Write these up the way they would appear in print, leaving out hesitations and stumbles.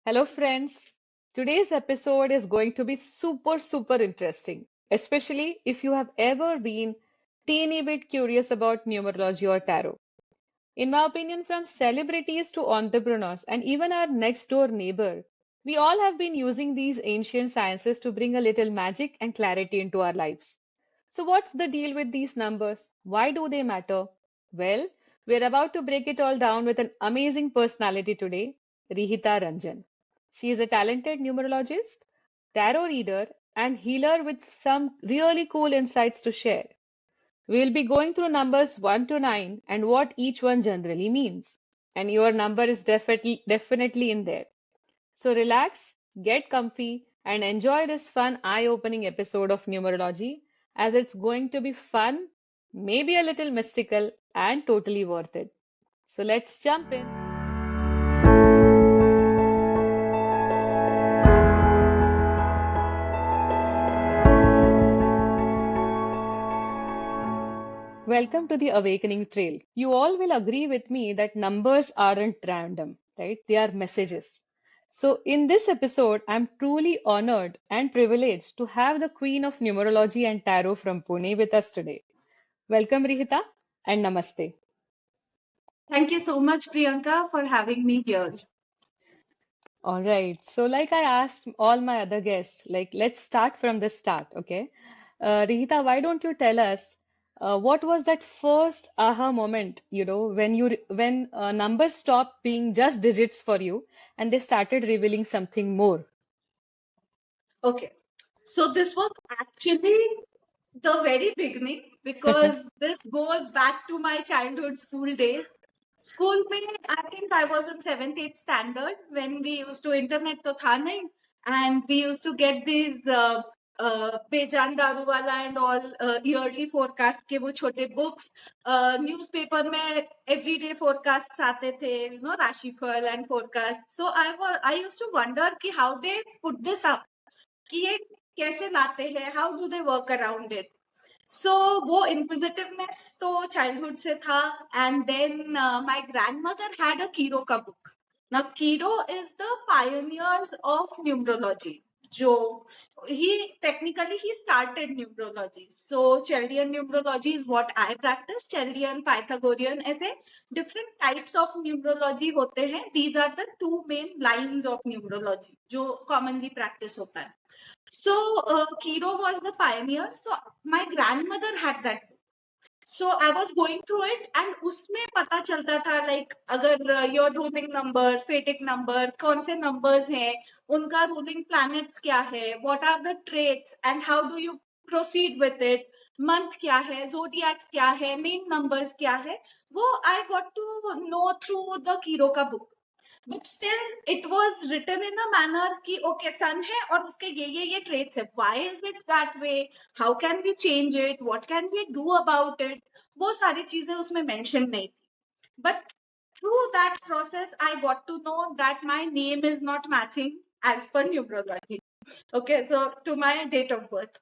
Hello, friends. Today's episode is going to be super interesting, especially if you have ever been teeny bit curious about numerology or tarot. In my opinion, from celebrities to entrepreneurs and even our next door neighbor, we all have been using these ancient sciences to bring a little magic and clarity into our lives. So, what's the deal with these numbers? Why do they matter? Well, we're about to break it all down with an amazing personality today, Rihita Ranjan. She is a talented numerologist, tarot reader, and healer with some really cool insights to share. We'll be going through numbers 1 to 9 and what each one generally means. And your number is definitely in there. So relax, get comfy, and enjoy this fun, eye-opening episode of numerology as it's going to be fun, maybe a little mystical, and totally worth it. So let's jump in. Welcome to the Awakening Trail. You all will agree with me that numbers aren't random, right? They are messages. So, in this episode, I'm truly honored and privileged to have the Queen of Numerology and Tarot from Pune with us today. Welcome, Rihita, and Namaste. Thank you so much, Priyanka, for having me here. All right. So, like I asked all my other guests, let's start from the start, okay? Rihita, why don't you tell us what was that first aha moment, when numbers stopped being just digits for you and they started revealing something more? Okay, so this was actually the very beginning because this goes back to my childhood school days. School में I think I was in 7th 8th standard when we used to internet तो था नहीं and we used to get these बेजान दारू वाला and all yearly forecast के वो छोटे books newspaper में everyday forecasts आते थे राशिफल and forecast. So I used to wonder कि how they put this up कि ये कैसे लाते हैं, how do they work around it. So वो inquisitiveness तो childhood से था and then my grandmother had a Kiro का book. Now Kiro is the pioneers of numerology. जो he started numerology. So Chaldean numerology is what I practice. Chaldean, Pythagorean ऐसे different types of numerology होते हैं. These are the two main lines of numerology जो commonly practice होता है. So Kiro was the pioneer. So my grandmother had that book. So I was going through it and उसमें पता चलता था like अगर your ruling number, fatic number, कौन से numbers हैं, उनका ruling planets क्या है, what are the traits and how do you proceed with it, month क्या है, zodiacs क्या है, main numbers क्या है, वो I got to know through the Kiro का book. But still it was written in a manner कि okay sun है और उसके ये traits है. Why is it that way? How can we change it? What can we do about it? वो सारी चीजें उसमें mention नहीं थी. But through that process I got to know that my name is not matching as per numerology. Okay, so to my date of birth.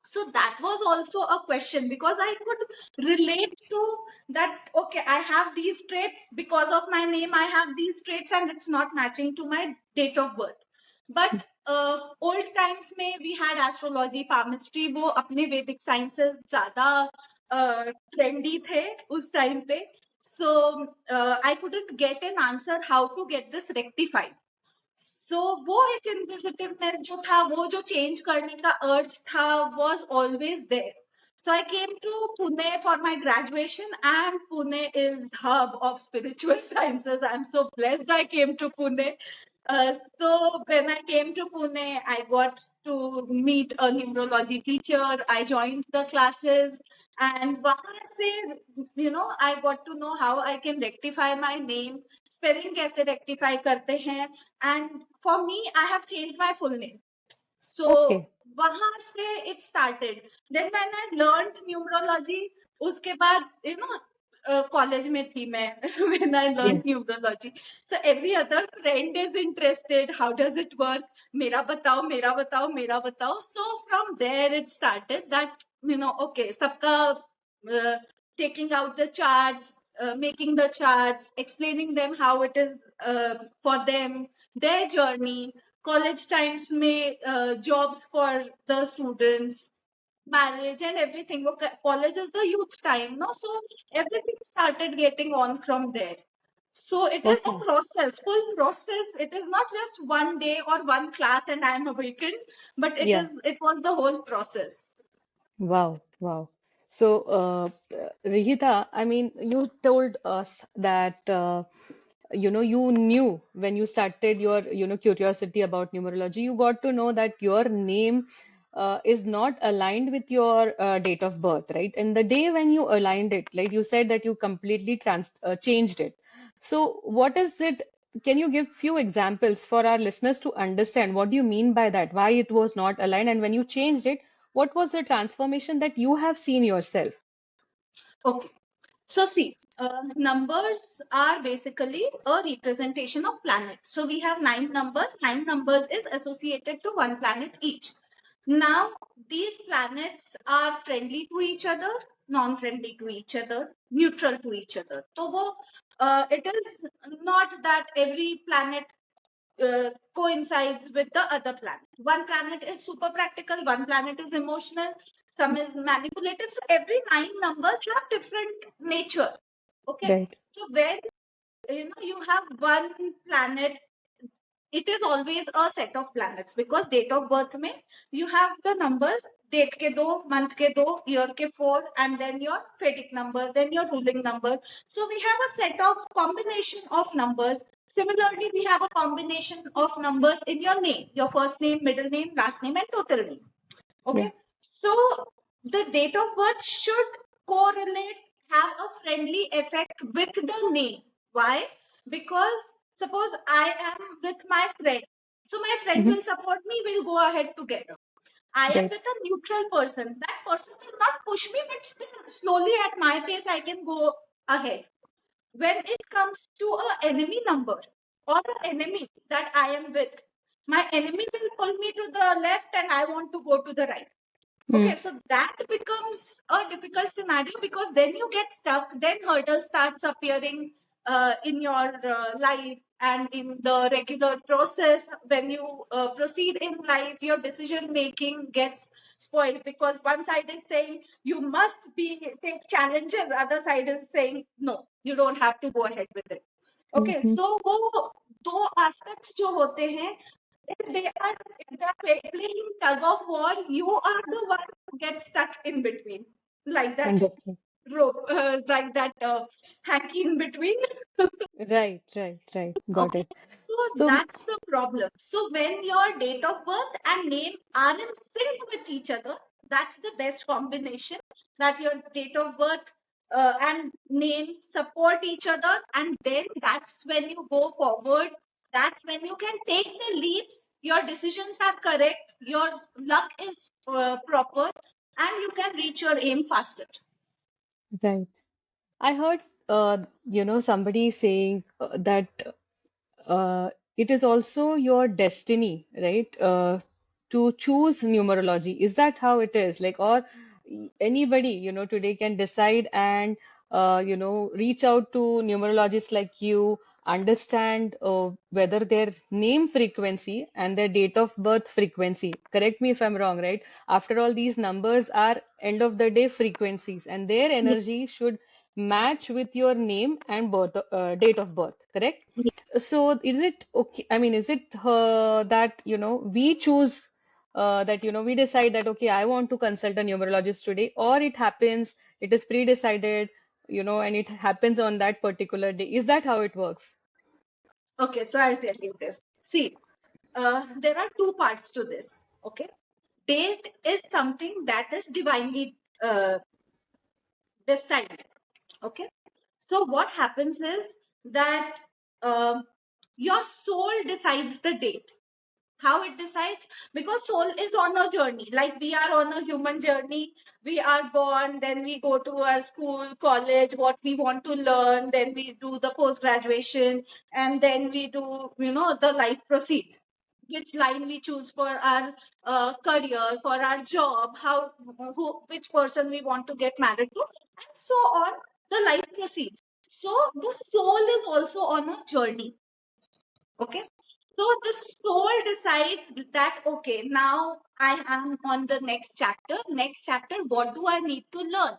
So that was also a question because I could relate to that. Okay, I have these traits because of my name, I have these traits and it's not matching to my date of birth. But old times में we had astrology, palmistry, वो अपने वैदिक sciences ज्यादा trendy थे उस time पे. So I couldn't get an answer how to get this rectified. So वो एक inquisitiveness जो था, वो जो change करने का urge था, was always there. So I came to Pune for my graduation, and Pune is hub of spiritual sciences. I'm so blessed I came to Pune. So when I came to Pune, I got to meet a numerology teacher. I joined the classes, and वहाँ से, I got to know how I can rectify my name, spelling कैसे rectify करते हैं, and for me, I have changed my full name. So Okay. वहाँ से it started. Then when I learned numerology, उसके बाद college में थी मैं when I Yeah. learned numerology. So every other friend is interested. How does it work? मेरा बताओ, मेरा बताओ, मेरा बताओ. So from there it started that okay, सबका taking out the charts, making the charts, explaining them how it is for them, their journey, college times may jobs for the students, marriage and everything. Okay, college is the youth time, no? So everything started getting on from there. So it is a Okay. process, full process. It is not just one day or one class and I am awakened, but Yeah. it was the whole process. Wow. Wow. So, Rihita, I mean, you told us that you knew when you started your, curiosity about numerology, you got to know that your name is not aligned with your date of birth, right? And the day when you aligned it, like you said that you completely changed it. So, what is it? Can you give few examples for our listeners to understand what do you mean by that? Why it was not aligned, and when you changed it, what was the transformation that you have seen yourself? Okay. So see, numbers are basically a representation of planets. So we have nine numbers. Nine numbers is associated to one planet each. Now, these planets are friendly to each other, non-friendly to each other, neutral to each other. So it is not that every planet coincides with the other planet. One planet is super practical, one planet is emotional, some is manipulative. So every nine numbers have different nature. Okay. Right. So when you have one planet, it is always a set of planets because date of birth में you have the numbers date के दो month के दो year के four and then your Vedic number then your ruling number. So we have a set of combination of numbers. Similarly, we have a combination of numbers in your name, your first name, middle name, last name, and total name. Yeah. Okay. So the date of birth should correlate, have a friendly effect with the name. Why? Because suppose I am with my friend. So my friend Hmm. will support me, we'll go ahead together. I am Right. with a neutral person. That person will not push me, but still slowly at my pace I can go ahead. When it comes to a enemy number or an enemy that I am with, my enemy will pull me to the left and I want to go to the right. Mm. Okay, so that becomes a difficult scenario because then you get stuck, then hurdle starts appearing in your life and in the regular process. When you proceed in life, your decision making gets spoiled because one side is saying you must be take challenges, other side is saying no, you don't have to go ahead with it. Okay, Hmm. so वो दो aspects जो होते हैं, if they are playing tug of war, you are the one who gets stuck in between, like that Understood. rope, like that hanky in between. Right, right, right. Got Okay, it. so So, that's the problem. So when your date of birth and name are in sync with each other, that's the best combination. That your date of birth and name support each other, and then that's when you go forward. That's when you can take the leaps. Your decisions are correct. Your luck is proper, and you can reach your aim faster. right. I heard, somebody saying that it is also your destiny, right? To choose numerology. Is that how it is? Like, or anybody, today can decide and, reach out to numerologists like you, understand whether their name frequency and their date of birth frequency. Correct me if I'm wrong, right? After all, these numbers are end of the day frequencies, and their energy should match with your name and date of birth. Correct? So is it okay? I mean, is it that, we choose that, we decide that, okay, I want to consult a numerologist today, or it happens, it is pre-decided, and it happens on that particular day. Is that how it works? Okay, so I'll tell you this. See, there are two parts to this. Okay, date is something that is divinely decided. Okay, so what happens is that um your soul decides the date. How it decides? Because soul is on a journey, like we are on a human journey. We are born, then we go to our school, college, what we want to learn, then we do the post graduation, and then we do, the life proceeds, which line we choose for our career, for our job, which person we want to get married to, and so on. The life proceeds. So the soul is also on a journey. Okay. So soul decides that, okay, now I am on the next chapter. Next chapter, what do I need to learn?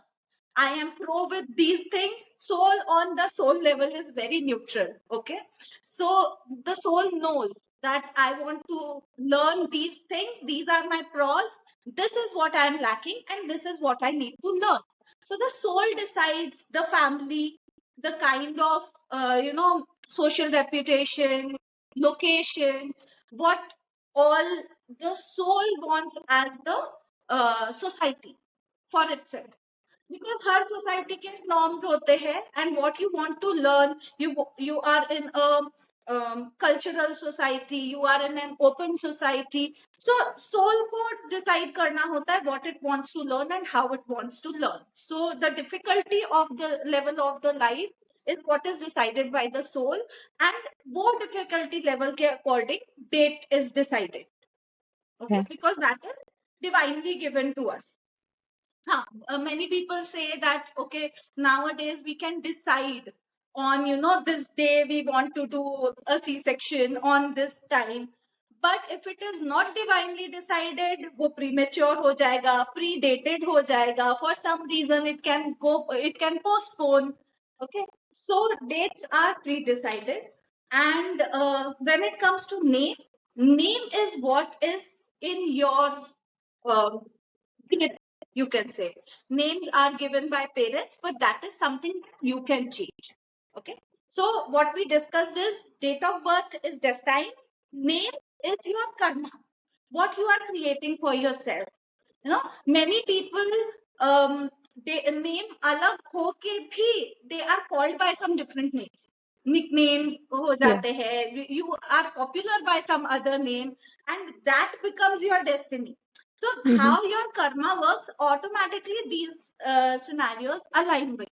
I am pro with these things. Soul on the soul level is very neutral. Okay. So the soul knows that I want to learn these things. These are my pros. This is what I am lacking, and this is what I need to learn. So the soul decides the family, the kind of, social reputation, location, what all the soul wants as the society for itself, because her society के norms होते हैं, and what you want to learn, you are in a cultural society, you are in an open society. So soul को decide करना होता है what it wants to learn and how it wants to learn. So the difficulty of the level of the life is what is decided by the soul, and वो difficulty level के according date is decided. Okay, Yeah. because that is divinely given to us. Many people say that, okay, nowadays we can decide on, this day we want to do a C-section on this time. But if it is not divinely decided, वो premature हो जाएगा, predated हो जाएगा. For some reason, it can postpone. Okay, so dates are pre-decided, and when it comes to name is what is in your um, you can say. Names are given by parents, but that is something that you can change. Okay. So what we discussed is date of birth is destiny. Name is your karma, what you are creating for yourself. Many people, um, they name alag hoke bhi, they are called by some different names. Nicknames ho Yeah. jate hai. You are popular by some other name, and that becomes your destiny. So Hmm. how your karma works, automatically these scenarios align with.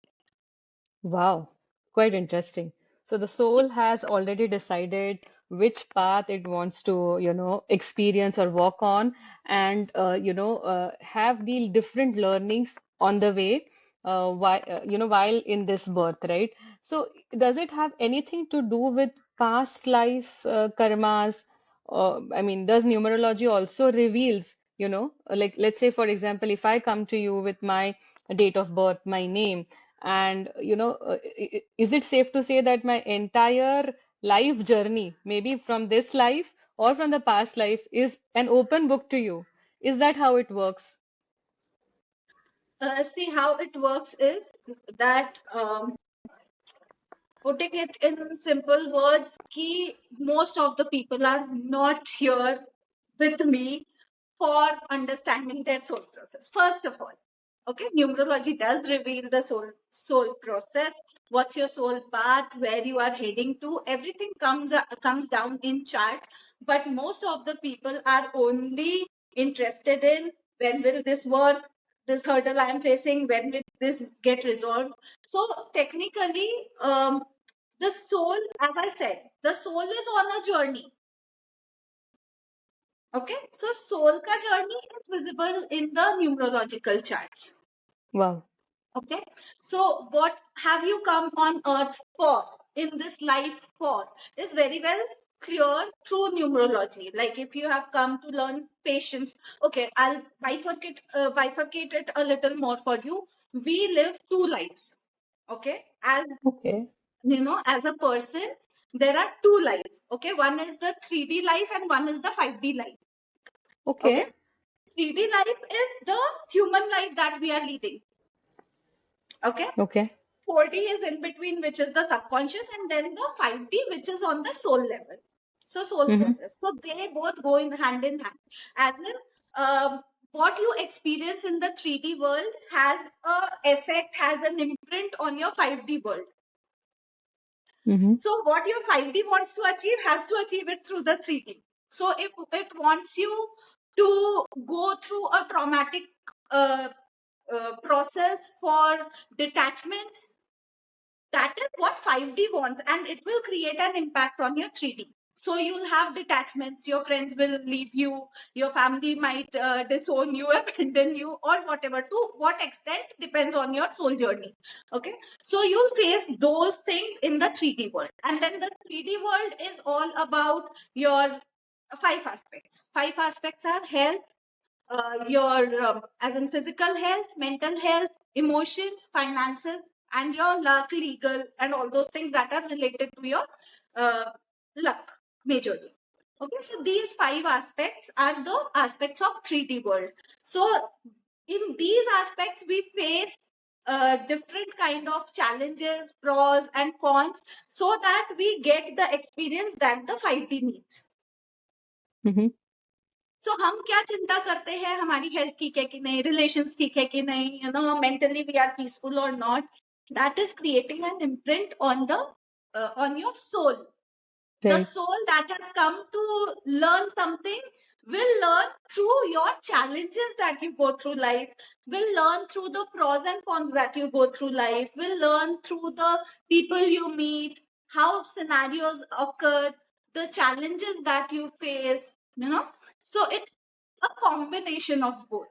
Wow, quite interesting. So the soul has already decided which path it wants to, experience or walk on, and have the different learnings on the way, while in this birth, right? So does it have anything to do with past life karmas? I mean, does numerology also reveals, like let's say, for example, if I come to you with my date of birth, my name, and is it safe to say that my entire life journey, maybe from this life or from the past life, is an open book to you? Is that how it works? See how it works is that, putting it in simple words, ki most of the people are not here with me for understanding their soul process. First of all, okay, numerology does reveal the soul process. What's your soul path? Where you are heading to? Everything comes down in chart. But most of the people are only interested in when will this work? This hurdle I am facing. When will this get resolved? So technically, the soul, as I said, the soul is on a journey. Okay, so soul ka journey is visible in the numerological charts. Wow. Okay, so what have you come on earth for, in this life for, is very well clear through numerology. Like if you have come to learn patience, okay, I'll bifurcate it a little more for you. We live two lives. Okay, as Okay. as a person, there are two lives. Okay, one is the 3D life and one is the 5D life. Okay, Okay. 3D life is the human life that we are leading. Okay, Okay. 4D is in between, which is the subconscious, and then the 5D, which is on the soul level. So soul Hmm. process. So they both go in hand in hand. And then, what you experience in the 3D world has a effect, has an imprint on your 5D world. Hmm. So what your 5D wants to achieve has to achieve it through the 3D. So if it wants you to go through a traumatic uh, process for detachment, that is what 5D wants, and it will create an impact on your 3D. So you'll have detachments, your friends will leave you, your family might disown you, abandon you, or whatever. To what extent depends on your soul journey. Okay, so you'll face those things in the 3D world, and then the 3D world is all about your five aspects. Five aspects are health, your as in physical health, mental health, emotions, finances, and your luck, legal, and all those things that are related to your uh, luck majorly. Okay, so these five aspects are the aspects of 3D world. So in these aspects, we face different kind of challenges, pros and cons, so that we get the experience that the 5D needs. Mm-hmm. सो हम क्या चिंता करते हैं हमारी health ठीक है कि नहीं रिलेशंस ठीक है कि नहीं मेंटली वी आर पीसफुल और not that is creating an imprint on your soul the Right. soul that has come to learn something will learn through your challenges that you go through life, will learn through the pros and cons that you go through life, will learn through the people you meet, how scenarios occur, the challenges that you face. So it's a combination of both.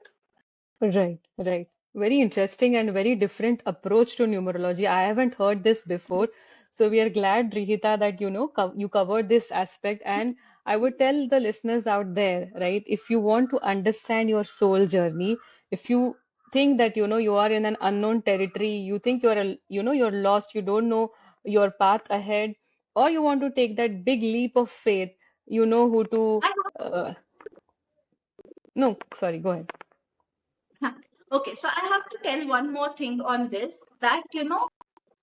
Right, right. Very interesting and very different approach to numerology. I haven't heard this before. So we are glad, Rihita, that you covered this aspect. And I would tell the listeners out there, right, if you want to understand your soul journey, if you think that you are in an unknown territory, you think you're lost, you don't know your path ahead, or you want to take that big leap of faith, you know who to I uh, no, sorry, go ahead. Okay, so I have to tell one more thing on this that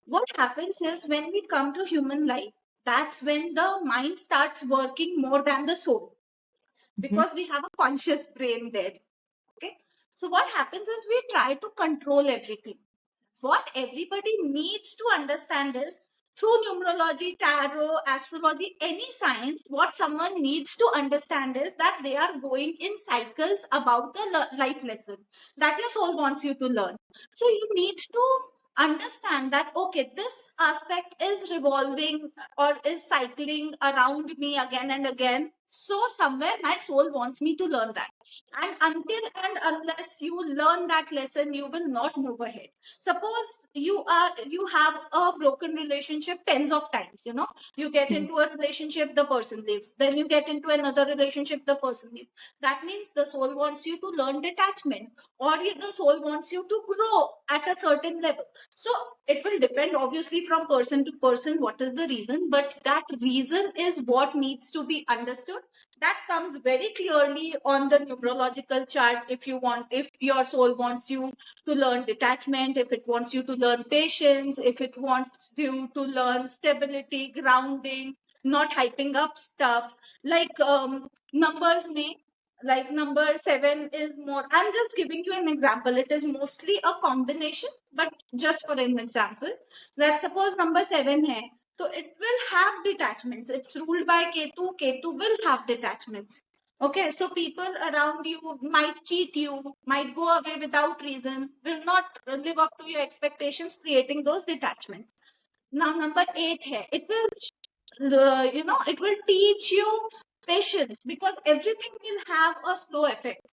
what happens is when we come to human life, that's when the mind starts working more than the soul Mhm. because we have a conscious brain there. Okay, so what happens is we try to control everything. What everybody needs to understand is through numerology, tarot, astrology, any science, what someone needs to understand is that they are going in cycles about the life lesson that your soul wants you to learn. So you need to understand that, okay, this aspect is revolving or is cycling around me again and again. So somewhere my soul wants me to learn that. And until and unless you learn that lesson, you will not move ahead. Suppose you have a broken relationship tens of times. You get Mhm. into a relationship, the person leaves, then you get into another relationship, the person leaves. That means the soul wants you to learn detachment, or the soul wants you to grow at a certain level. So it will depend obviously from person to person what is the reason, but that reason is what needs to be understood. That comes very clearly on the numerological chart. If your soul wants you to learn detachment, if it wants you to learn patience, if it wants you to learn stability, grounding, not hyping up stuff. Like numbers may, like number seven is more. I'm just giving you an example. It is mostly a combination, but just for an example, let's suppose number seven hai. So it will have detachments. It's ruled by Ketu. Ketu will have detachments. Okay, so people around you might cheat you, might go away without reason, will not live up to your expectations, creating those detachments. Now, number eight hai. It will teach you patience because everything will have a slow effect.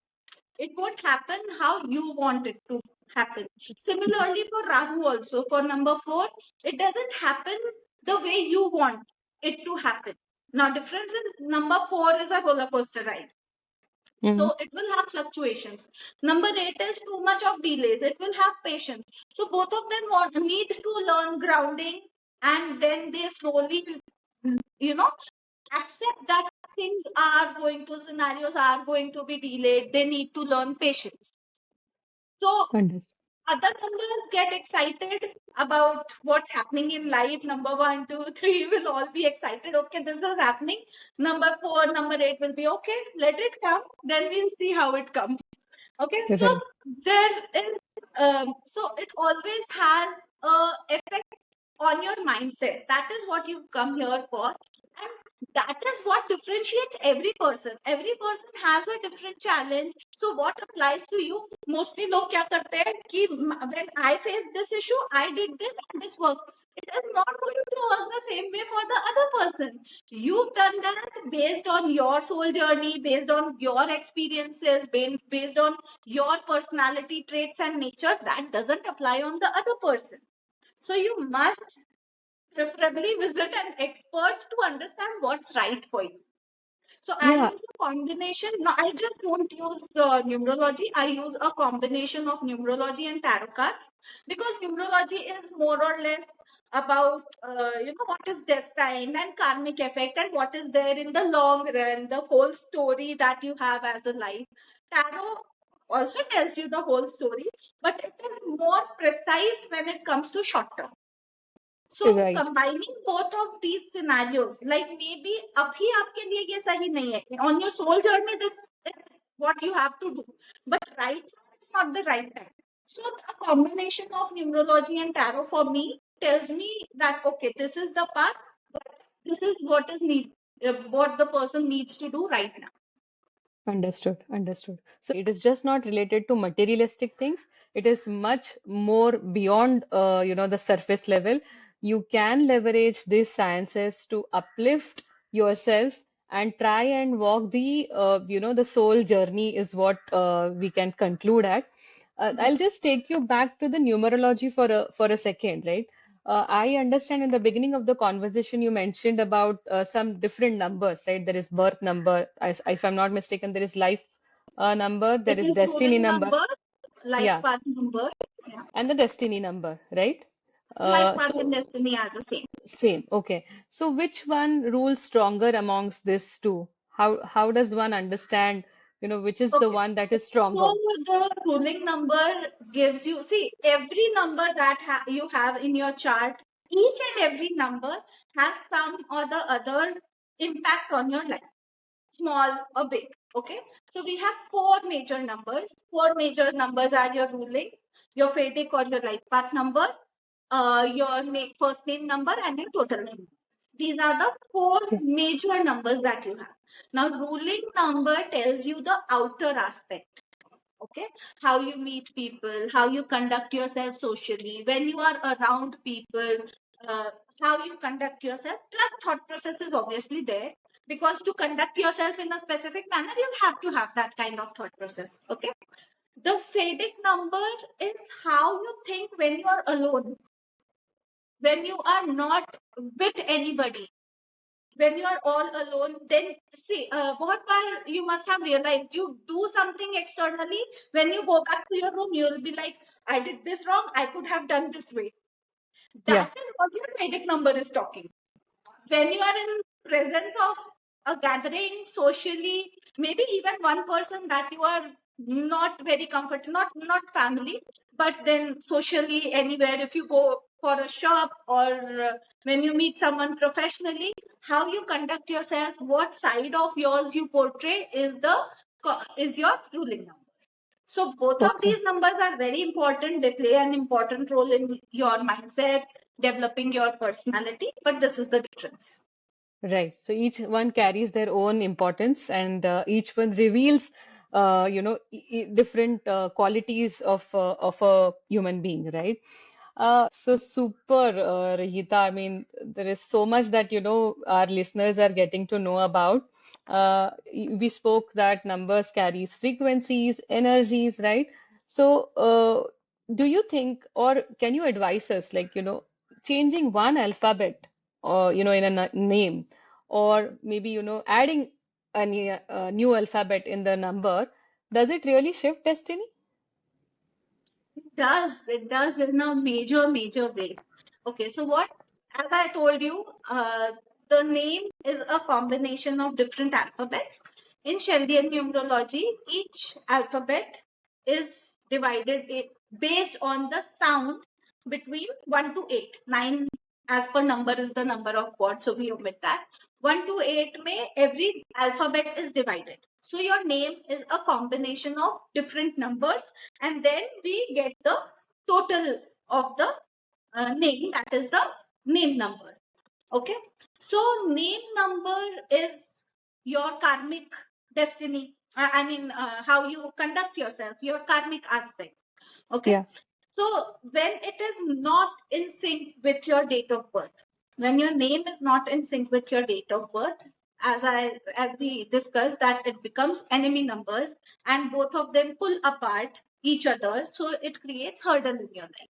It won't happen how you want it to happen. Similarly, for Rahu also, for number four, it doesn't happen the way you want it to happen. Now, difference is number four is a roller coaster ride. Mhm. So it will have fluctuations. Number eight is too much of delays. It will have patience. So both of them need to learn grounding, and then they slowly, you know, accept that things are going to, scenarios are going to be delayed. They need to learn patience. So Understood. other numbers get excited about what's happening in life. Number one, two, three will all be excited. Okay, this is happening. Number four, number eight will be okay. Let it come. Then we'll see how it comes. Okay, so Right. there is, so it always has a effect on your mindset. That is what you come here for. And that is what differentiates every person. Every person has a different challenge. So what applies to you? Mostly लोग क्या करते हैं कि when I faced this issue, I did this and this worked. It is not going to work the same way for the other person. You've done that based on your soul journey, based on your experiences, based on your personality traits and nature. That doesn't apply on the other person. So you must preferably visit an expert to understand what's right for you. So I Yeah, use a combination. No, I just don't use numerology. I use a combination of numerology and tarot cards, because numerology is more or less about what is destined and karmic effect and what is there in the long run, the whole story that you have as a life. Tarot also tells you the whole story, but it is more precise when it comes to short term. So right. combining both of these scenarios, like maybe abhi aapke liye ye sahi nahi hai. On your soul journey, this is what you have to do. But right now, it's not the right time. So a combination of numerology and tarot for me tells me that okay, this is the path, but this is what is need, what the person needs to do right now. Understood, understood. So it is just not related to materialistic things. It is much more beyond, the surface level. You can leverage these sciences to uplift yourself and try and walk the soul journey is what we can conclude at. I'll just take you back to the numerology for a second, right? I understand in the beginning of the conversation you mentioned about some different numbers, right? There is birth number, if I'm not mistaken, there is life number, there It is is destiny ruling number, number, life yeah, path number, yeah. and the destiny number, right? Life path and So destiny are the same. same, okay. So which one rules stronger amongst these two? How does one understand, which is the Okay. one that is So stronger? the ruling number gives you, see, every number that you have in your chart, each and every number has some or the other impact on your life, small or big. Okay. So we have four major numbers. Four major numbers are your ruling, your Vedic or your life path number, your first name number, and your total name. These are the four Okay. major numbers that you have. Now, ruling number tells you the outer aspect. Okay, how you meet people, how you conduct yourself socially, when you are around people, uh, how you conduct yourself, plus thought process is obviously there, because to conduct yourself in a specific manner you have to have that kind of thought process. Okay, the Vedic number is how you think when you are alone, when you are not with anybody, when you are all alone. Then see, बहुत बार you must have realized you do something externally, when you go back to your room you will be like, I did this wrong, I could have done this way. Yeah, That is what your Vedic number is talking. When you are in presence of a gathering socially, maybe even one person that you are not very comfortable, not family, but then socially anywhere, if you go for a shop, or when you meet someone professionally, how you conduct yourself, what side of yours you portray is your ruling number. So both of okay. these numbers are very important. They play an important role in your mindset, developing your personality, but this is the difference. Right. So each one carries their own importance, and each one reveals, different qualities of a human being, right? So super, Rihita. I mean, there is so much that, our listeners are getting to know about. We spoke that numbers carries frequencies, energies, right? So, do you think, or can you advise us, like, changing one alphabet, or, in a name, or maybe, adding a new alphabet in the number, does it really shift destiny? It does in a major way. Okay, so what, as I told you, the name is a combination of different alphabets. In Chaldean numerology, each alphabet is based on the sound between 1 to 8. 9 as per number is the number of words, so we omit that. 1 to 8 may every alphabet is divided. So your name is a combination of different numbers, and then we get the total of the name, that is the name number. Okay, so name number is your karmic destiny. I mean, how you conduct yourself, your karmic aspect. Okay, Yeah, so when it is not in sync with your date of birth, when your name is not in sync with your date of birth, as we discussed, that it becomes enemy numbers, and both of them pull apart each other, so it creates hurdle in your life.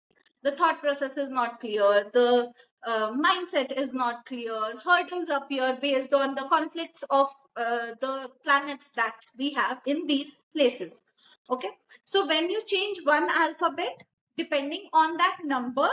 The thought process is not clear, the mindset is not clear, hurdles appear based on the conflicts of the planets that we have in these places. Okay, so when you change one alphabet, depending on that number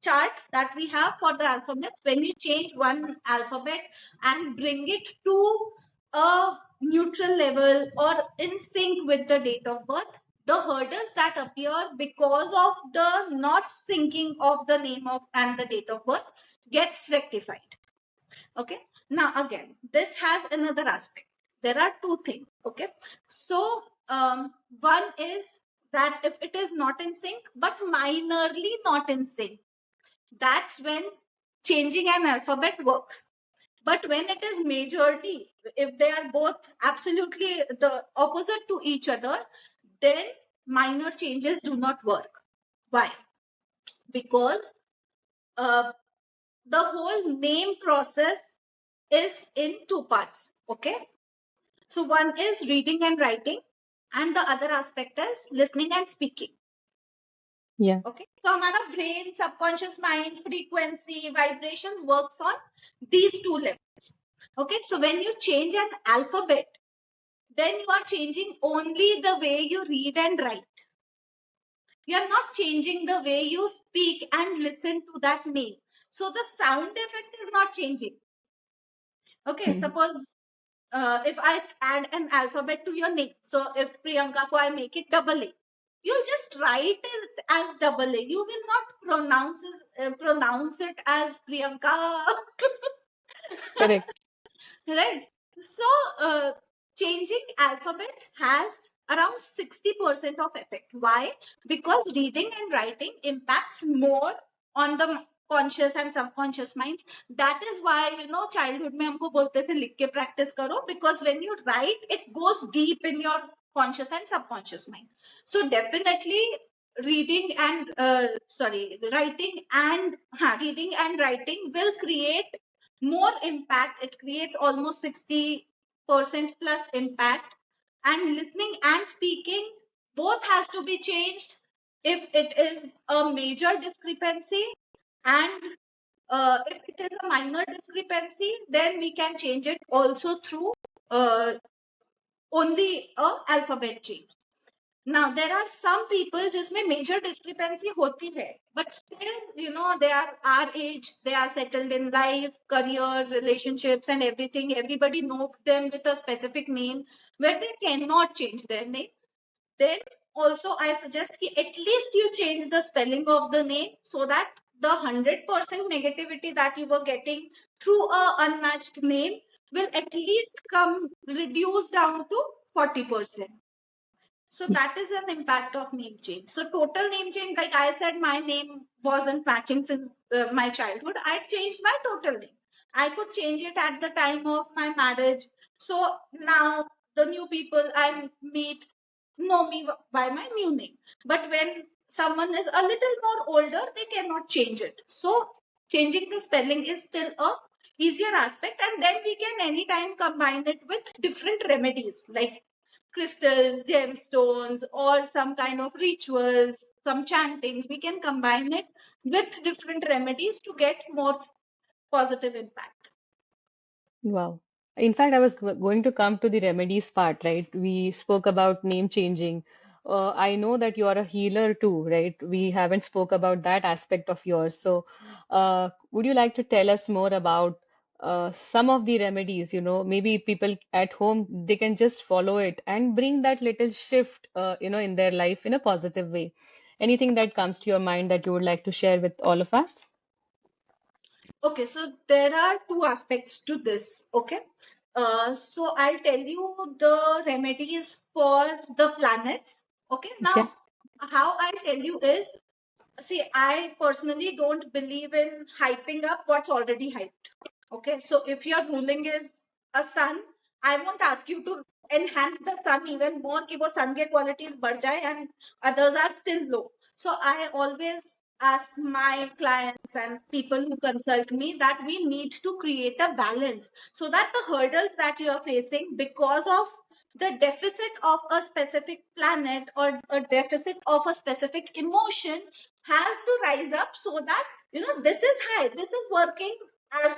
chart that we have for the alphabets, when you change one alphabet and bring it to a neutral level or in sync with the date of birth, the hurdles that appear because of the not syncing of the name of and the date of birth gets rectified. Okay, now again, this has another aspect. There are two things. Okay, so one is that if it is not in sync but minorly not in sync, that's when changing an alphabet works. But when it is majority, if they are both absolutely the opposite to each other, then minor changes do not work. Why? Because uh, the whole name process is in two parts. Okay, so one is reading and writing, and the other aspect is listening and speaking. Yeah. Okay, so हमारा brain, subconscious mind, frequency, vibrations works on these two levels. Okay, so when you change an alphabet, then you are changing only the way you read and write. You are not changing the way you speak and listen to that name. So the sound effect is not changing. Okay, Mhm. suppose if I add an alphabet to your name, so if Priyanka, so I make it double A, you'll just write it as double A. You will not pronounce it as Priyanka. Correct. Right. So, changing alphabet has around 60% of effect. Why? Because reading and writing impacts more on the conscious and subconscious minds. That is why, childhood में हमको बोलते थे लिख के practice करो, because when you write, it goes deep in your conscious and subconscious mind. So definitely reading and writing will create more impact. It creates almost 60% plus impact. And listening and speaking both has to be changed if it is a major discrepancy, and if it is a minor discrepancy, then we can change it also through uh, only a alphabet change. Now there are some people जिसमें major discrepancy होती है, but still they are our age, they are settled in life, career, relationships and everything. Everybody knows them with a specific name where they cannot change their name. Then also I suggest कि at least you change the spelling of the name, so that the 100% negativity that you were getting through a unmatched name will at least come reduce down to 40%. So that is an impact of name change. So total name change, like I said, my name wasn't matching since my childhood. I changed my total name. I could change it at the time of my marriage. So now the new people I meet know me by my new name. But when someone is a little more older, they cannot change it. So changing the spelling is still a easier aspect, and then we can anytime combine it with different remedies like crystals, gemstones, or some kind of rituals, some chantings. We can combine it with different remedies to get more positive impact. Wow. In fact, I was going to come to the remedies part, right? We spoke about name changing. I know that you are a healer too, right? We haven't spoke about that aspect of yours. So, would you like to tell us more about some of the remedies? Maybe people at home, they can just follow it and bring that little shift, in their life in a positive way. Anything that comes to your mind that you would like to share with all of us? Okay, so there are two aspects to this. Okay, so I'll tell you the remedies for the planets. Okay, Okay. now how I tell you is, see, I personally don't believe in hyping up what's already hyped. Okay, so if your ruling is a sun, I won't ask you to enhance the sun even more कि वो sun के qualities बढ़ जाए and others are still low. So I always ask my clients and people who consult me that we need to create a balance so that the hurdles that you are facing because of the deficit of a specific planet or a deficit of a specific emotion has to rise up, so that this is high, this is working as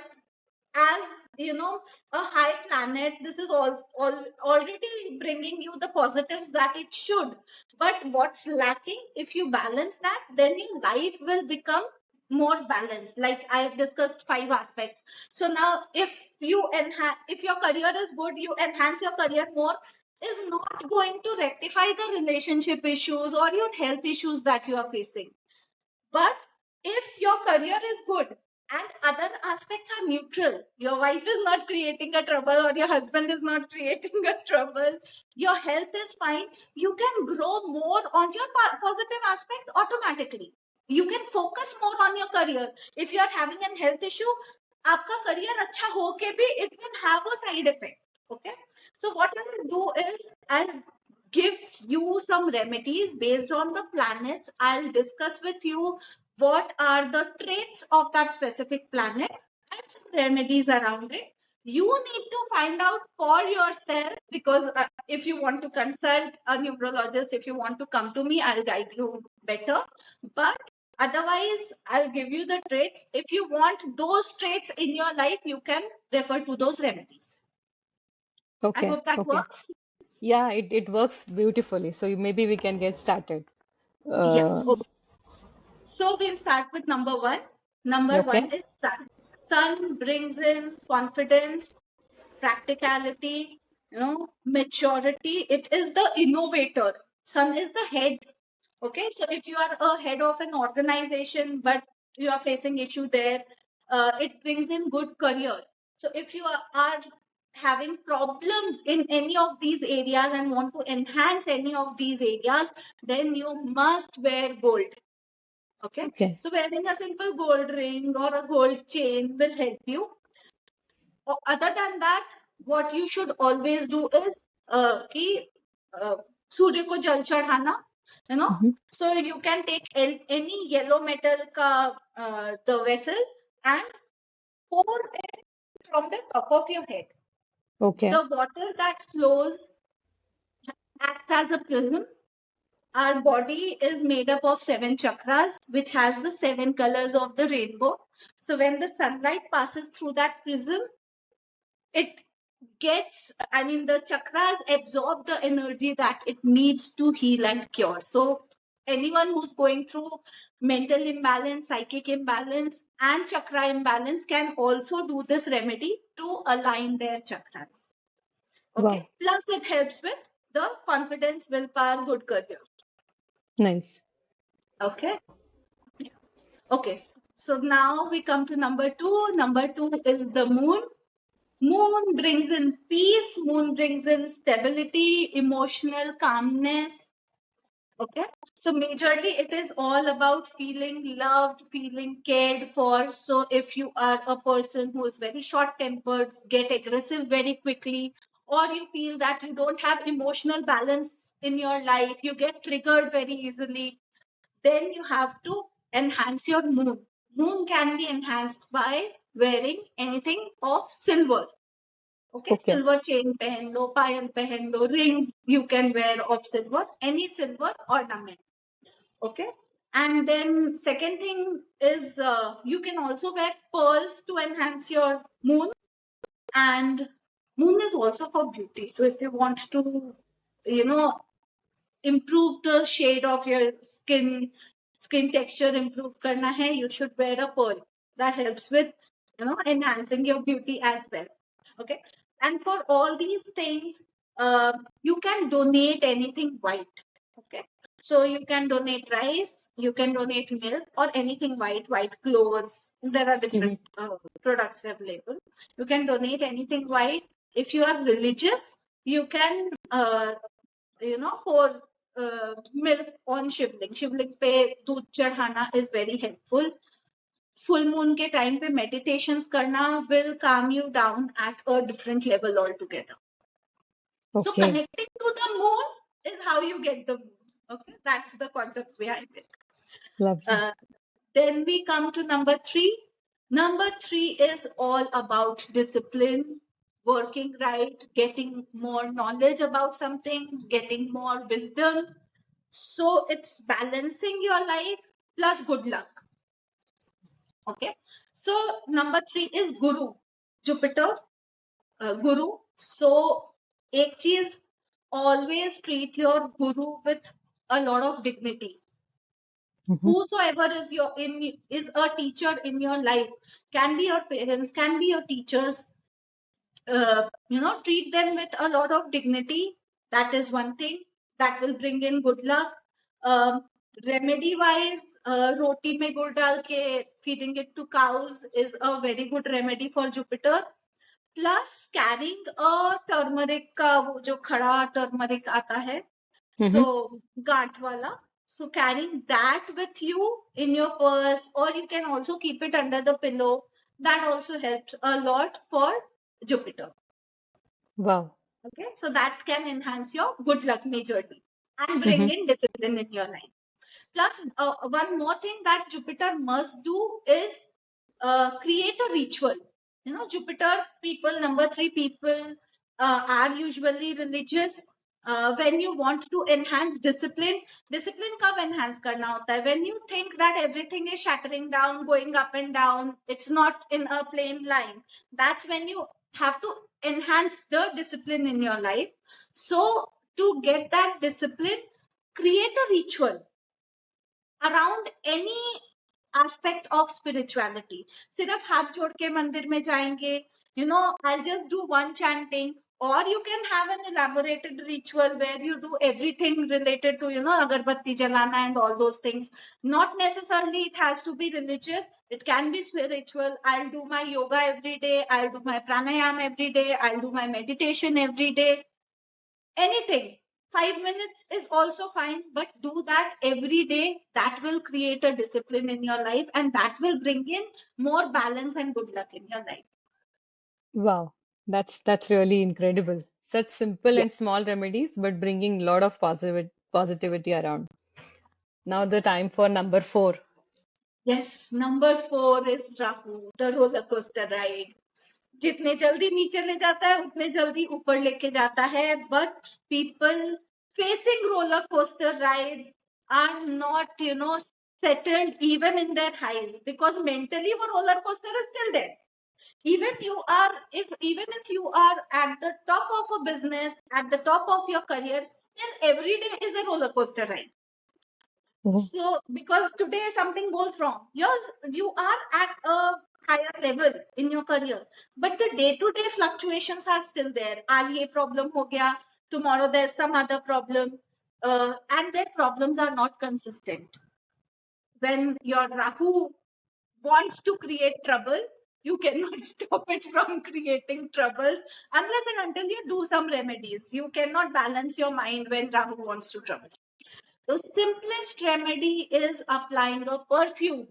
as you know, a high planet, this is all already bringing you the positives that it should. But what's lacking, if you balance that, then your life will become more balanced. Like I discussed 5 aspects. So now if you enhance, if your career is good, you enhance your career more, is not going to rectify the relationship issues or your health issues that you are facing. But if your career is good and other aspects are neutral, your wife is not creating a trouble or your husband is not creating a trouble, your health is fine, you can grow more on your positive aspect automatically. You can focus more on your career. If you are having a health issue, आपका career अच्छा होके भी it will have a side effect. Okay. So what I will do is I'll give you some remedies based on the planets. I'll discuss with you what are the traits of that specific planet and some remedies around it. You need to find out for yourself, because if you want to consult a numerologist, if you want to come to me, I'll guide you better. But otherwise, I'll give you the traits. If you want those traits in your life, you can refer to those remedies. I Okay, hope that okay. works. Yeah, it works beautifully. So maybe we can get started. Yeah. Uh, So we'll start with number one. Number one okay, is sun. Sun brings in confidence, practicality, maturity. It is the innovator. Sun is the head. Okay, so if you are a head of an organization, but you are facing issue there, it brings in good career. So if you are having problems in any of these areas and want to enhance any of these areas, then you must wear gold. Okay, okay. so wearing a simple gold ring or a gold chain will help you. Other than that, what you should always do is कि uh, सूर्य को जल चढ़ाना, you know. Hmm. So you can take any yellow metal ka the vessel and pour it from the top of your head. Okay, The water that flows acts as a prism. Our body is made up of 7 chakras, which has the 7 colors of the rainbow. So when the sunlight passes through that prism, it gets, I mean, the chakras absorb the energy that it needs to heal and cure. So anyone who's going through mental imbalance, psychic imbalance, and chakra imbalance can also do this remedy to align their chakras. Okay. wow, Plus, it helps with the confidence, willpower, good career. nice. Okay. Okay, so now we come to number two. Number two is the moon. Moon brings in peace, moon brings in stability, emotional calmness. Okay, so majorly it is all about feeling loved, feeling cared for. So if you are a person who is very short tempered, get aggressive very quickly, or you feel that you don't have emotional balance in your life, you get triggered very easily, then you have to enhance your moon. Moon can be enhanced by wearing anything of silver. Okay, Okay, silver chain pehen lo, payal pehen lo, rings you can wear of silver, any silver ornament. Okay, and then second thing is you can also wear pearls to enhance your moon, and moon is also for beauty. So if you want to, you know, improve the shade of your skin texture improve karna hai, you should wear a pearl. That helps with, enhancing your beauty as well. Okay, and for all these things, you can donate anything white. Okay, so you can donate rice, you can donate milk, or anything white clothes. There are hmm, different products available. You can donate anything white. If you are religious, you can pour milk on शिवलिंग. शिवलिंग पे दूध चढ़ाना is very helpful. Full moon के time पे meditations करना will calm you down at a different level altogether. So okay, connecting to the moon is how you get the moon. Okay, that's the concept behind it. lovely. Uh, then we come to number three. Number three is all about discipline, working right, getting more knowledge about something, getting more wisdom. So it's balancing your life plus good luck. Okay. So number three is guru. Jupiter, Guru. So एक चीज, always treat your guru with a lot of dignity. Mm-hmm. Whosoever is is a teacher in your life, can be your parents, can be your teachers. Treat them with a lot of dignity. That is one thing that will bring in good luck. um, Remedy wise, roti mein gur dal ke feeding it to cows is a very good remedy for Jupiter. Plus carrying a turmeric का वो जो खड़ा turmeric आता है, so Mm-hmm. गांठ वाला, so carrying that with you in your purse, or you can also keep it under the pillow. That also helps a lot for Jupiter. Wow. Okay, so that can enhance your good luck majorly and bring Mm-hmm. in discipline in your life. Plus, one more thing that Jupiter must do is create a ritual. Jupiter people, number three people, are usually religious. When you want to enhance discipline, discipline कब enhance करना होता है? When you think that everything is shattering down, going up and down, it's not in a plain line. That's when you have to enhance the discipline in your life. So to get that discipline, create a ritual around any aspect of spirituality. सिर्फ हाथ जोड़ के मंदिर में जाएंगे, I'll just do one chanting, or you can have an elaborated ritual where you do everything related to, agarbatti jalana and all those things. Not necessarily it has to be religious, it can be spiritual. I'll do my yoga every day, I'll do my pranayama every day, I'll do my meditation every day. Anything. 5 minutes is also fine, but do that every day. That will create a discipline in your life, and that will bring in more balance and good luck in your life. Wow. That's really incredible. Such simple and small remedies, but bringing a lot of positivity around. Now the Yes. time for number four. Yes. Number four is Rahu, the roller coaster ride. जितने जल्दी नीचे ले जाता है उतने जल्दी ऊपर लेके जाता है, but people facing roller coaster rides are not settled even in their highs, because mentally वो roller coaster is still there. Even if you are at the top of a business, at the top of your career, still every day is a roller coaster ride. Mhm. So, because today something goes wrong, you are at a higher level in your career, but the day-to-day fluctuations are still there. आज ये problem हो गया, tomorrow there's some other problem, and their problems are not consistent. When your Rahu wants to create trouble, you cannot stop it from creating troubles unless and until you do some remedies. You cannot balance your mind when Rahu wants to trouble. The simplest remedy is applying a perfume.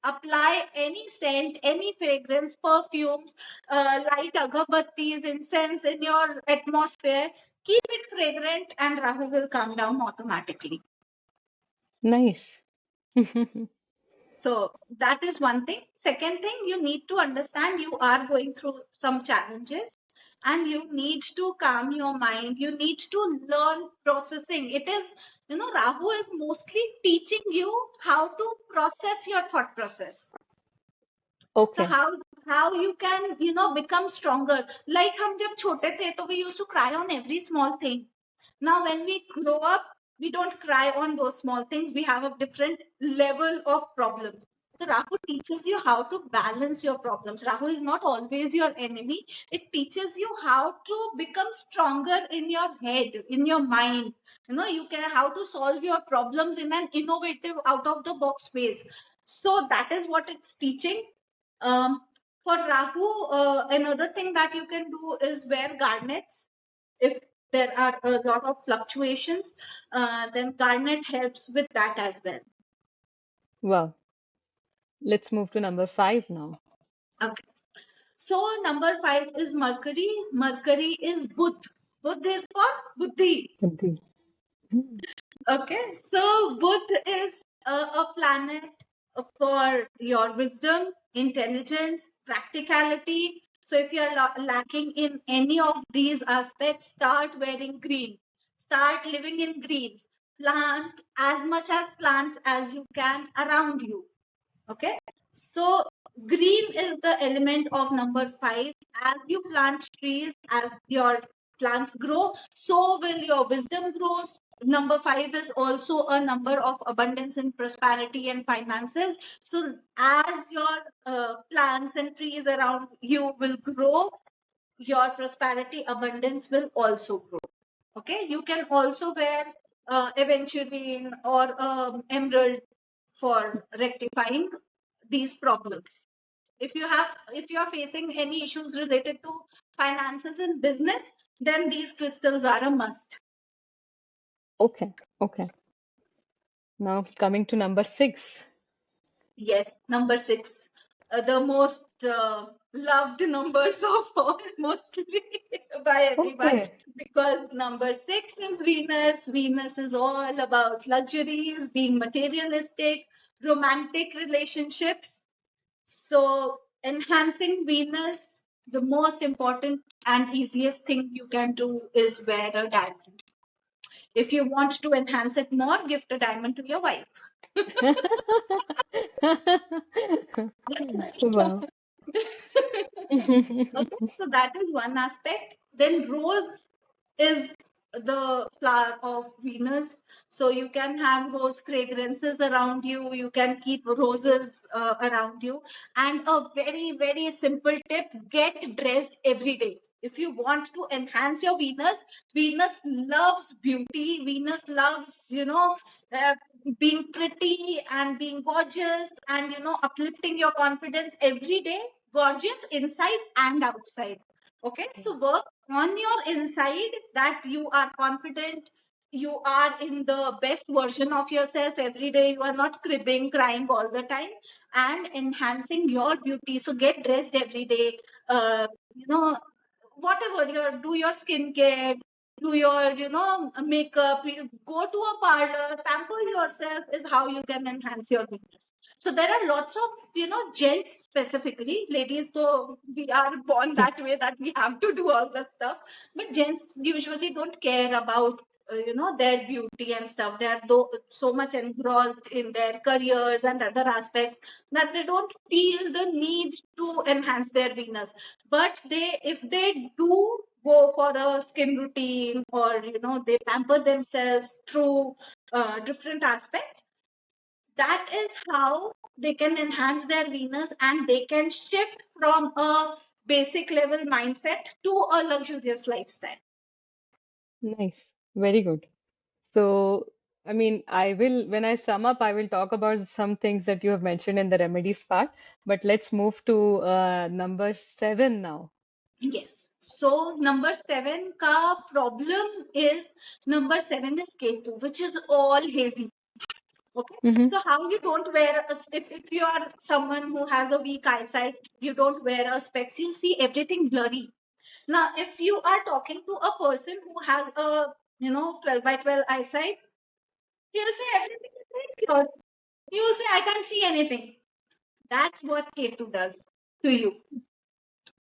Apply any scent, any fragrance, perfumes, light agarbattis, incense in your atmosphere. Keep it fragrant, and Rahu will come down automatically. Nice. So that is one thing. Second thing, you need to understand you are going through some challenges, and you need to calm your mind. You need to learn processing. It is, Rahu is mostly teaching you how to process your thought process. So Okay. how you can become stronger. Like हम जब छोटे थे तो we used to cry on every small thing. Now when we grow up, we don't cry on those small things. We have a different level of problems. So Rahu teaches you how to balance your problems. Rahu is not always your enemy. It teaches you how to become stronger in your head, in your mind. You can how to solve your problems in an innovative, out of the box ways. So that is what it's teaching. um, for Rahu, another thing that you can do is wear garnets. If there are a lot of fluctuations, then garnet helps with that as well. Wow. Let's move to number five now. Okay. So number five is Mercury. Mercury is Budh. Budh is for Buddhi. Buddhi. Okay, so Buddh is a planet for your wisdom, intelligence, practicality. So if you're lacking in any of these aspects, start wearing green. Start living in greens. Plant as much as plants as you can around you. Okay. So green is the element of number 5. As you plant trees, as your plants grow, so will your wisdom grow. Number 5 is also a number of abundance and prosperity and finances. So as your plants and trees around you will grow, your prosperity abundance will also grow. Okay, you can also wear aventurine or emerald for rectifying these problems. If you are facing any issues related to finances and business, then these crystals are a must. Okay, okay. Now coming to number 6. Yes, number 6, the most loved numbers of all, mostly by everyone, Okay, because number 6 is Venus. Venus is all about luxuries, being materialistic, romantic relationships. So, enhancing Venus, the most important and easiest thing you can do is wear a diamond. If you want to enhance it more, gift a diamond to your wife. wow. Okay, so that is one aspect. Then rose is the flower of Venus. So you can have rose fragrances around you. You can keep roses around you. And a very, very simple tip, get dressed every day. If you want to enhance your Venus, Venus loves beauty. Venus loves, being pretty and being gorgeous and, uplifting your confidence every day, gorgeous inside and outside. Okay, so work on your inside, that you are confident, you are in the best version of yourself every day, you are not cribbing, crying all the time, and enhancing your beauty. So get dressed every day, uh, you know whatever, do your skincare, do your makeup, go to a parlor, pamper yourself, is how you can enhance your beauty. So there are lots of, gents specifically. Ladies, though, we are born that way that we have to do all the stuff. But gents usually don't care about, their beauty and stuff. They are so much engrossed in their careers and other aspects that they don't feel the need to enhance their Venus. But if they do go for a skin routine, or, they pamper themselves through different aspects, that is how they can enhance their Venus, and they can shift from a basic level mindset to a luxurious lifestyle. Nice. Very good. So, I mean, when I sum up, I will talk about some things that you have mentioned in the remedies part, but let's move to number 7 now. Yes. So number 7 ka problem is, number 7 is Ketu, which is all hazy. Okay. Mm-hmm. So how you don't wear if you are someone who has a weak eyesight, you don't wear a specs, you'll see everything blurry. Now, if you are talking to a person who has a 12 by 12 eyesight, he'll say everything is very clear. You'll say, I can't see anything. That's what Ketu does to you,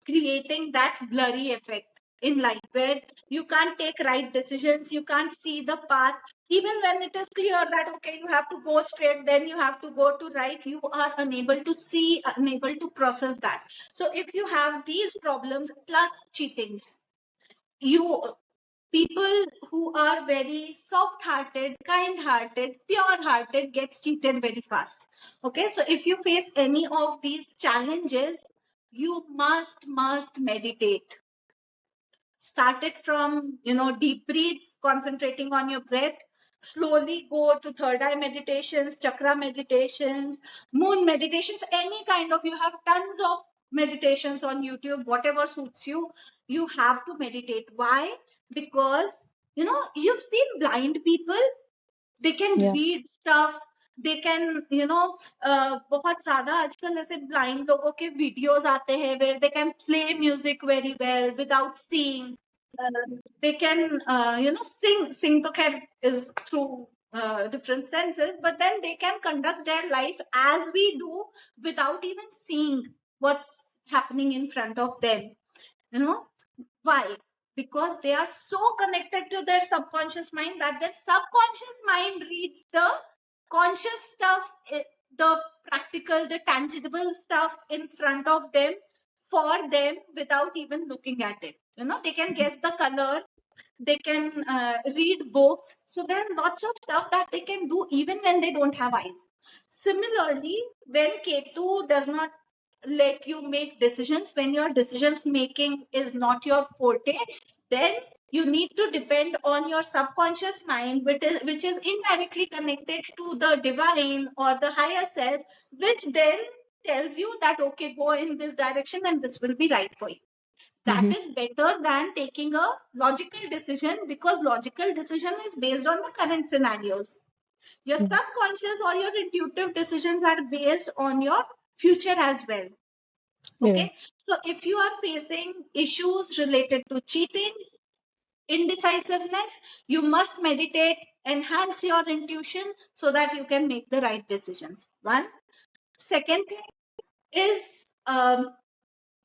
creating that blurry effect in life where you can't take right decisions, you can't see the path. Even when it is clear that, okay, you have to go straight, then you have to go to right, you are unable to see, unable to process that. So if you have these problems plus cheatings, you people who are very soft hearted, kind hearted, pure hearted gets cheated very fast. Okay, so if you face any of these challenges, you must meditate. Start it from, deep breaths, concentrating on your breath. Slowly go to third eye meditations, chakra meditations, moon meditations, any kind of, you have tons of meditations on YouTube, whatever suits you. You have to meditate. Why? Because, you've seen blind people, they can Yeah. read stuff, they can, बहुत ज्यादा आजकल ऐसे blind लोगों के videos आते हैं where they can play music very well without seeing. They can, sing to खैर is through different senses, but then they can conduct their life as we do without even seeing what's happening in front of them. You know, why? Because they are so connected to their subconscious mind that their subconscious mind reads the conscious stuff, the practical, the tangible stuff in front of them for them without even looking at it. They can guess the color, they can read books. So there are lots of stuff that they can do even when they don't have eyes. Similarly, when Ketu does not let you make decisions, when your decisions making is not your forte, then you need to depend on your subconscious mind, which is indirectly connected to the divine or the higher self, which then tells you that, okay, go in this direction and this will be right for you. That Mm-hmm. is better than taking a logical decision, because logical decision is based on the current scenarios. Your Yeah. subconscious or your intuitive decisions are based on your future as well. Yeah. Okay. So if you are facing issues related to cheating, indecisiveness, you must meditate, enhance your intuition so that you can make the right decisions. One. Second thing is,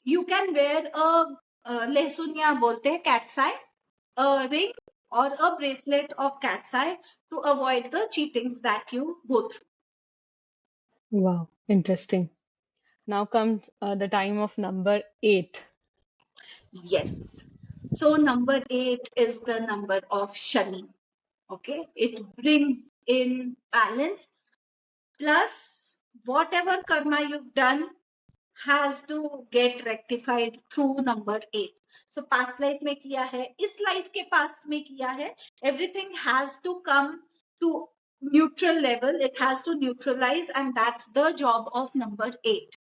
you can wear a lehsun या बोलते हैं cat's eye, a ring or a bracelet of cat's eye to avoid the cheatings that you go through. Wow. Interesting. Now comes the time of number 8. Yes. So number 8 is the number of Shani. Okay. It brings in balance, plus whatever karma you've done has to get rectified through number 8. So past life में किया है, इस life के past में किया है, everything has to come to neutral level. It has to neutralize, and that's the job of number 8.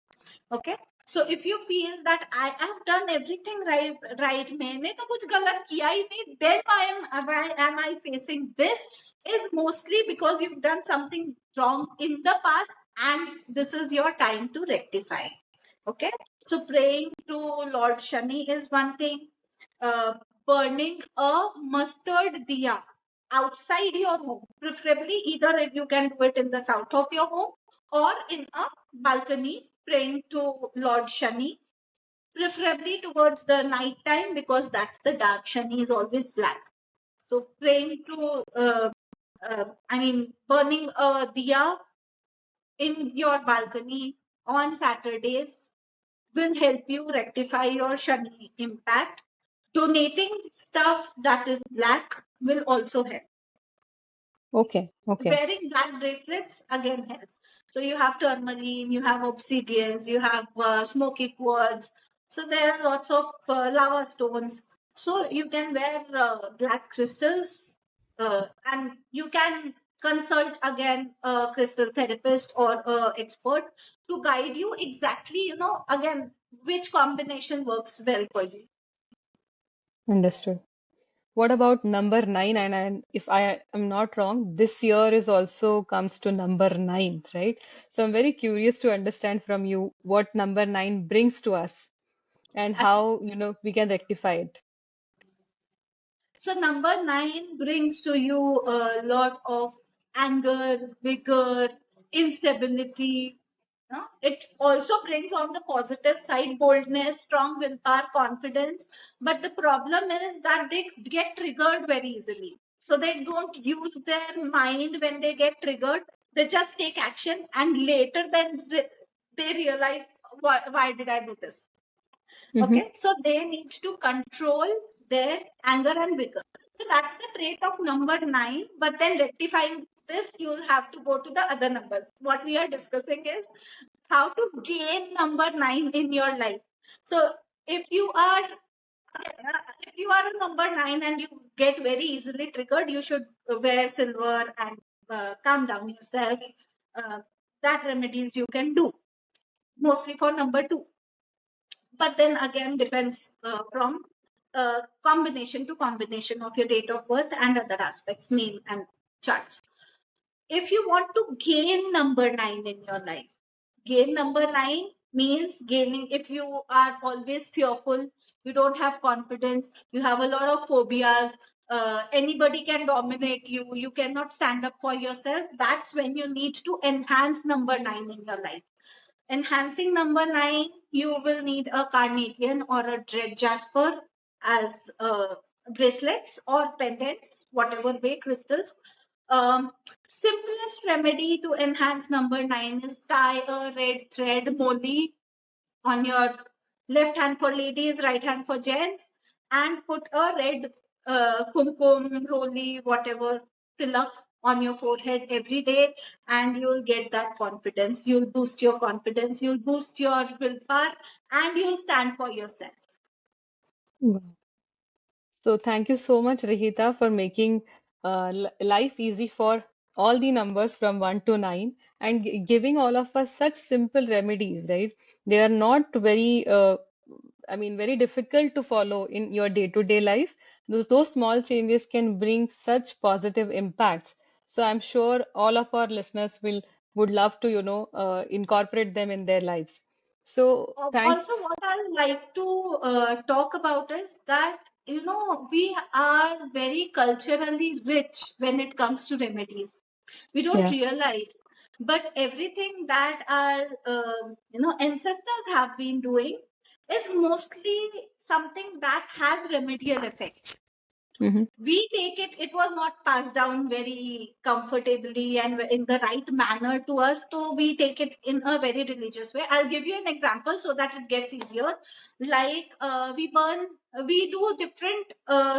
Okay. So if you feel that I have done everything right, मैंने तो कुछ गलत किया ही नहीं, then why am I facing this, is mostly because you've done something wrong in the past, and this is your time to rectify. Okay. So praying to Lord Shani is one thing. Uh, Burning a mustard diya outside your home, preferably either if you can do it in the south of your home or in a balcony, praying to Lord Shani, preferably towards the night time, because that's the dark. Shani is always black. So praying to, burning a diya in your balcony on Saturdays will help you rectify your Shani impact. Donating stuff that is black will also help. Okay. Okay. Wearing black bracelets again helps. So you have tourmaline, you have obsidians, you have smoky quartz. So there are lots of lava stones. So you can wear black crystals, and you can consult again a crystal therapist or a expert to guide you exactly, again, which combination works well for you. Understood. What about number 9? And if I am not wrong, this year is also comes to number 9, right? So I'm very curious to understand from you what number 9 brings to us and how, we can rectify it. So number 9 brings to you a lot of anger, vigor, instability. It also brings on the positive side boldness, strong willpower, confidence. But the problem is that they get triggered very easily. So they don't use their mind when they get triggered. They just take action, and later then they realize, why did I do this? Mm-hmm. Okay, so they need to control their anger and vigor. So that's the trait of number 9. But then rectifying this, you'll have to go to the other numbers. What we are discussing is how to gain number 9 in your life. So if you are a number 9 and you get very easily triggered, you should wear silver and calm down yourself. Uh, that remedies you can do mostly for number 2, but then again depends from combination to combination of your date of birth and other aspects, name and charts. If you want to gain number 9 in your life, gain number 9 means gaining. If you are always fearful, you don't have confidence, you have a lot of phobias, anybody can dominate you, you cannot stand up for yourself, that's when you need to enhance number 9 in your life. Enhancing number 9, you will need a carnelian or a red jasper as bracelets or pendants, whatever way, crystals. Um, Simplest remedy to enhance number 9 is tie a red thread moli on your left hand for ladies, right hand for gents, and put a red kumkum, roli, whatever tilak on your forehead every day, and you'll get that confidence. You'll boost your confidence, you'll boost your willpower, and you'll stand for yourself. Wow. So thank you so much, Rihita, for making life easy for all the numbers from 1 to 9 and giving all of us such simple remedies, right? They are not very, very difficult to follow in your day-to-day life. Those small changes can bring such positive impacts. So I'm sure all of our listeners would love to, incorporate them in their lives. So Also, thanks. what I like to talk about is that, we are very culturally rich when it comes to remedies. We don't Yeah. realize, but everything that our ancestors have been doing is mostly something that has remedial effect. Hmm. We take it, it was not passed down very comfortably and in the right manner to us, so we take it in a very religious way. I'll give you an example so that it gets easier. Like, we do different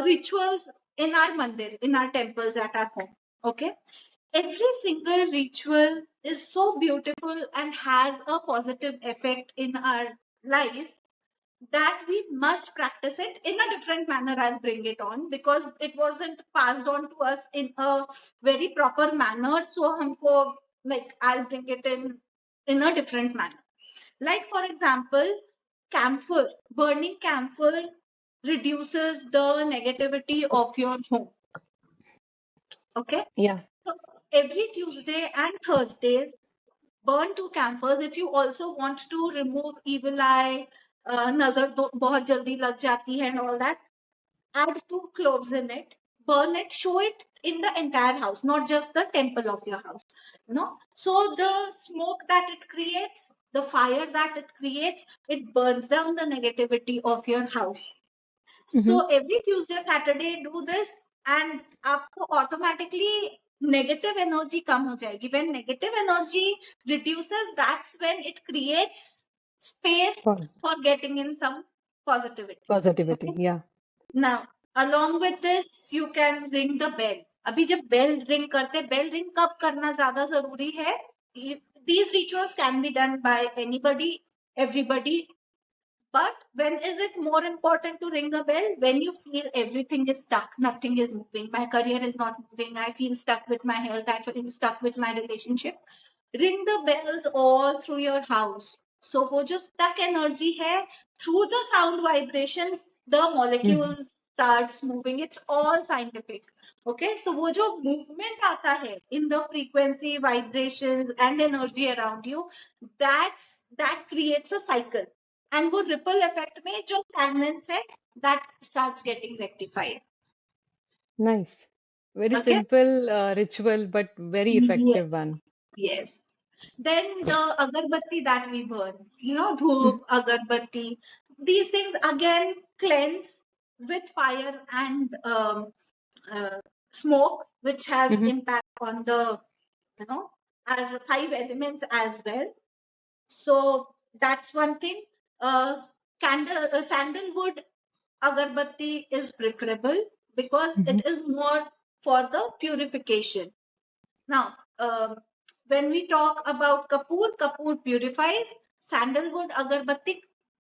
rituals in our mandir, in our temples at our home. Okay, every single ritual is so beautiful and has a positive effect in our life that we must practice it in a different manner. I'll bring it on because it wasn't passed on to us in a very proper manner. So humko, like, I'll bring it in a different manner. Like, for example, camphor, burning camphor reduces the negativity of your home. Okay. Yeah. So every Tuesday and Thursdays, burn two camphors. If you also want to remove evil eye, nazar बहुत जल्दी लग जाती है and all that, add two cloves in it, burn it, show it in the entire house, not just the temple of your house. So the smoke that it creates, the fire that it creates, it burns down the negativity of your house. Hmm. So every Tuesday, Saturday, do this, and आपको automatically negative energy कम हो जाएगी. When negative energy reduces, that's when it creates space for getting in some positivity. Positivity. Okay. Yeah. Now, along with this, you can ring the bell. अभी जब bell ring करते, bell ring कब करना ज़्यादा ज़रूरी है? These rituals can be done by anybody, everybody, but when is it more important to ring a bell? When you feel everything is stuck, nothing is moving, my career is not moving, I feel stuck with my health, I feel stuck with my relationship. Ring the bells all through your house. So वो जो stuck energy है, through the sound vibrations, the Hmm. molecules starts moving. It's all scientific. Okay, so वो जो movement आता है in the frequency, vibrations and energy around you, that creates a cycle. And वो ripple effect में जो stagnance है, that starts getting rectified. Nice. Very Okay. simple ritual, but very Yes. effective one. Yes. Then the agarbatti that we burn, dhoop, agarbatti, these things again cleanse with fire and smoke, which has Mm-hmm. impact on the, our five elements as well. So that's one thing. Uh, Sandalwood agarbatti is preferable because Hmm. it is more for the purification. Now, when we talk about kapoor, kapoor purifies, sandalwood agarbatti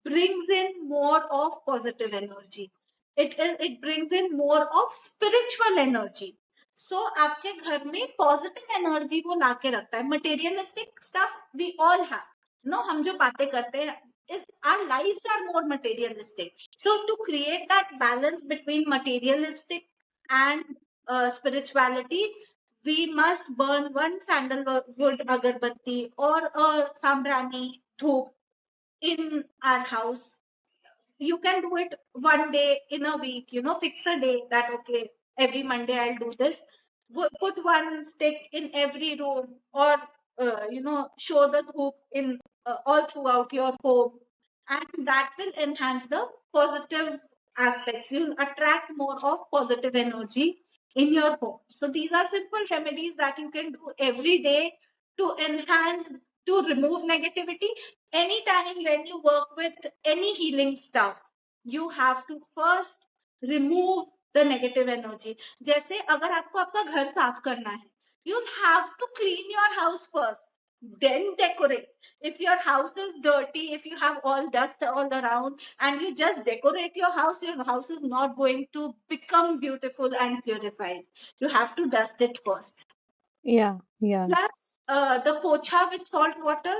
brings in more of positive energy. It brings in more of spiritual energy. So आपके घर में positive energy वो लाके रखता है. Materialistic stuff we all have. हम जो बातें करते हैं is our lives are more materialistic. So to create that balance between materialistic and spirituality, we must burn one sandalwood agarbatti or a sambrani dhoop in our house. You can do it one day in a week, fix a day that, okay, every Monday I'll do this. Put one stick in every room, or, show the dhoop in all throughout your home. And that will enhance the positive aspects. You'll attract more of positive energy in your home. So these are simple remedies that you can do every day to enhance, to remove negativity. Anytime when you work with any healing stuff, you have to first remove the negative energy. जैसे अगर आपको आपका घर साफ करना है, you have to clean your house first, then decorate. If your house is dirty, if you have all dust all around and you just decorate your house is not going to become beautiful and purified. You have to dust it first. Yeah, yeah. Plus, the pocha with salt water,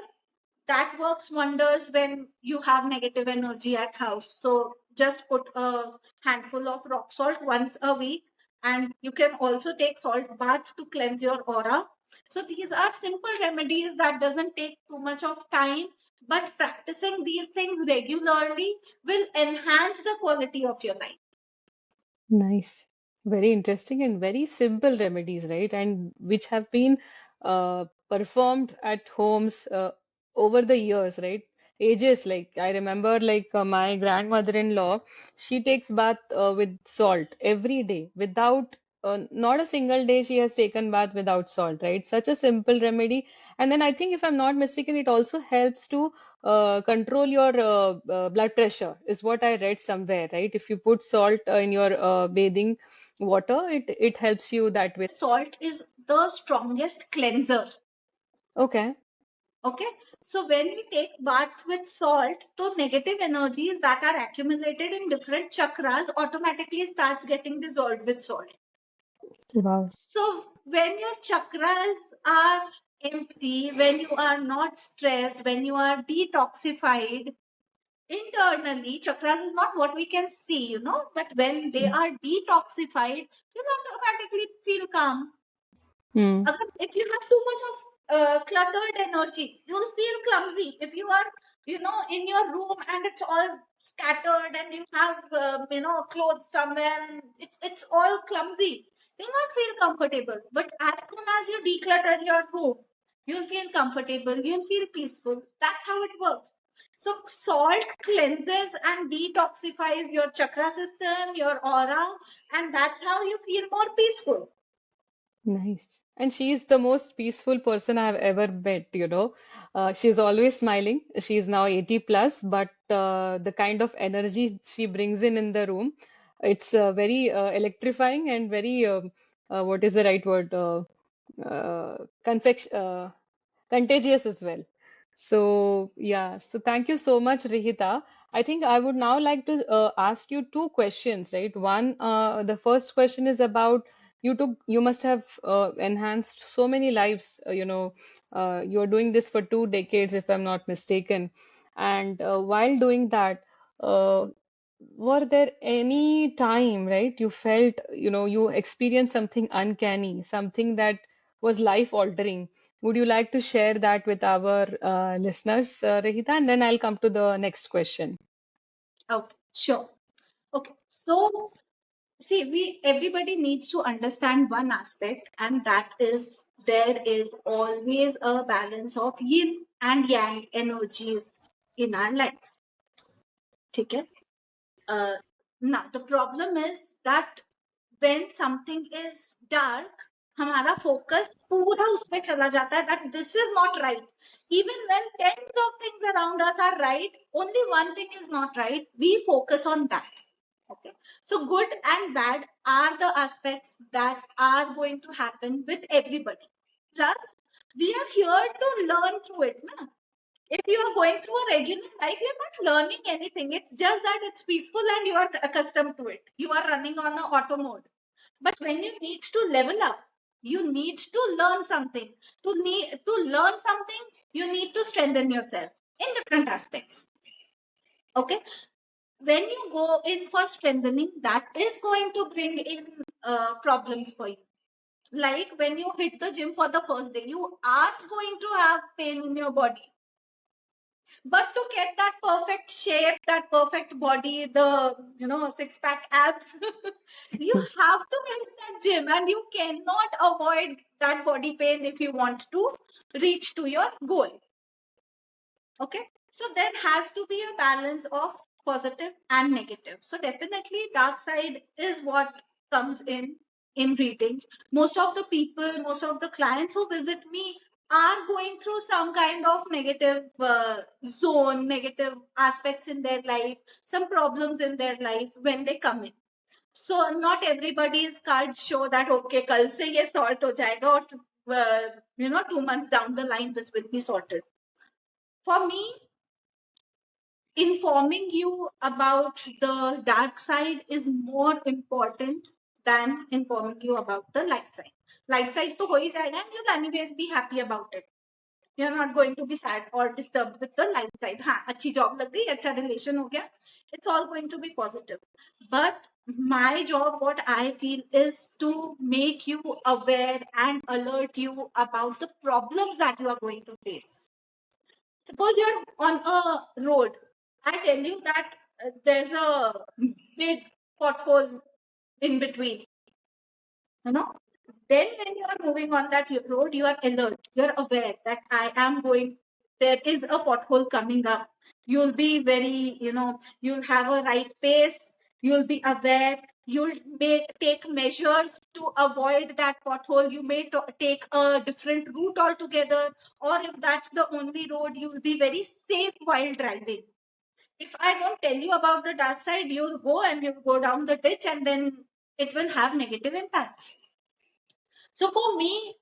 that works wonders when you have negative energy at house. So just put a handful of rock salt once a week, and you can also take salt bath to cleanse your aura. So these are simple remedies that doesn't take too much of time, but practicing these things regularly will enhance the quality of your life. Nice. Very interesting and very simple remedies, right? And which have been performed at homes over the years, right? Ages. Like I remember, like my grandmother-in-law, she takes bath with salt every day, without not a single day she has taken bath without salt, right? Such a simple remedy. And then I think, if I'm not mistaken, it also helps to control your blood pressure, is what I read somewhere, right? If you put salt in your bathing water, it helps you that way. Salt is the strongest cleanser. Okay. Okay, so when we take bath with salt, so negative energies that are accumulated in different chakras automatically starts getting dissolved with salt. Wow. So when your chakras are empty, when you are not stressed, when you are detoxified internally, chakras is not what we can see, but when they Mm. are detoxified, you automatically feel calm. Mm. If you have too much of cluttered energy, you'll feel clumsy. If you are, in your room and it's all scattered and you have, clothes somewhere and it's all clumsy, you'll not feel comfortable. But as soon as you declutter your room, you'll feel comfortable, you'll feel peaceful. That's how it works. So salt cleanses and detoxifies your chakra system, your aura, and that's how you feel more peaceful. Nice. And she's the most peaceful person I've ever met, you know. She's always smiling. She's now 80 plus, but the kind of energy she brings in the room, it's very electrifying and very, what is the right word? Confection, contagious as well. So, yeah, so thank you so much, Rihita. I think I would now like to ask you two questions, right? One, the first question is about, you must have enhanced so many lives, you're doing this for 2 decades, if I'm not mistaken. And while doing that, uh, were there any time, right, you felt, you experienced something uncanny, something that was life altering? Would you like to share that with our listeners, Rehita? And then I'll come to the next question. Okay, sure. Okay, so see, we everybody needs to understand one aspect, and that is there is always a balance of yin and yang energies in our lives. Okay. Now the problem is that when something is dark, हमारा focus पूरा उसमें चला जाता है that this is not right. Even when tens of things around us are right, only one thing is not right. We focus on that. Okay. So good and bad are the aspects that are going to happen with everybody. Plus, we are here to learn through it. Na? If you are going through a regular life, you're not learning anything. It's just that it's peaceful and you are accustomed to it. You are running on an auto mode. But when you need to level up, you need to learn something. To learn something, you need to strengthen yourself in different aspects. Okay, when you go in for strengthening, that is going to bring in problems for you. Like when you hit the gym for the first day, you are going to have pain in your body. But to get that perfect shape, that perfect body, the six pack abs, you have to hit that gym, and you cannot avoid that body pain if you want to reach to your goal. Okay, so there has to be a balance of positive and negative. So definitely dark side is what comes in. in readings. Most of the people, most of the clients who visit me are going through some kind of negative zone, negative aspects in their life, some problems in their life when they come in. So not everybody's cards show that okay, kal se ye sort ho jayega, or 2 months down the line this will be sorted. For me, informing you about the dark side is more important than informing you about the light side. Light side to ho hi jayega, and you'll anyways be happy about it. You're not going to be sad or disturbed with the light side. हाँ, अच्छी job लग गई, अच्छा relation हो गया. It's all going to be positive. But my job, what I feel, is to make you aware and alert you about the problems that you are going to face. Suppose you're on a road. I tell you that there's a big pothole in between, you know. Then when you are moving on that road, you are alert, you're aware that I am going, there is a pothole coming up. You'll be very, you'll have a right pace, you'll be aware, you'll take measures to avoid that pothole. You may take a different route altogether, or if that's the only road, you'll be very safe while driving. If I don't tell you about the dark side, you'll go and you'll go down the ditch, and then it will have negative impacts. So for me,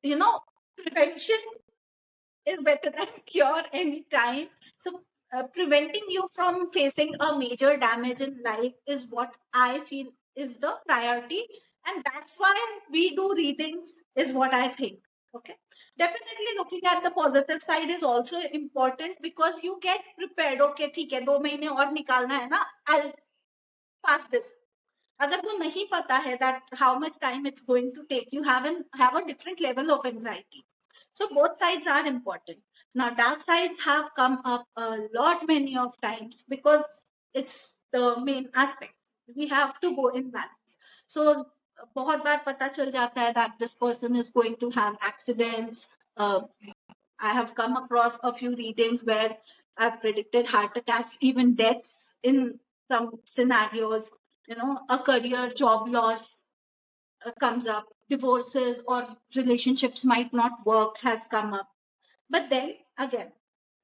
prevention is better than cure anytime. So preventing you from facing a major damage in life is what I feel is the priority. And that's why we do readings, is what I think. Okay. Definitely looking at the positive side is also important, because you get prepared. Okay, ठीक है, 2 महीने और निकालना है ना, I'll pass this. अगर वो नहीं पता है that how much time it's going to take, you have a different level of anxiety. So both sides are important. Now dark sides have come up a lot many of times because it's the main aspect. We have to go in balance. So बहुत बार पता चल जाता है that this person is going to have accidents. I have come across a few readings where I've predicted heart attacks, even deaths in some scenarios. A career job loss comes up, divorces or relationships might not work has come up. But then again,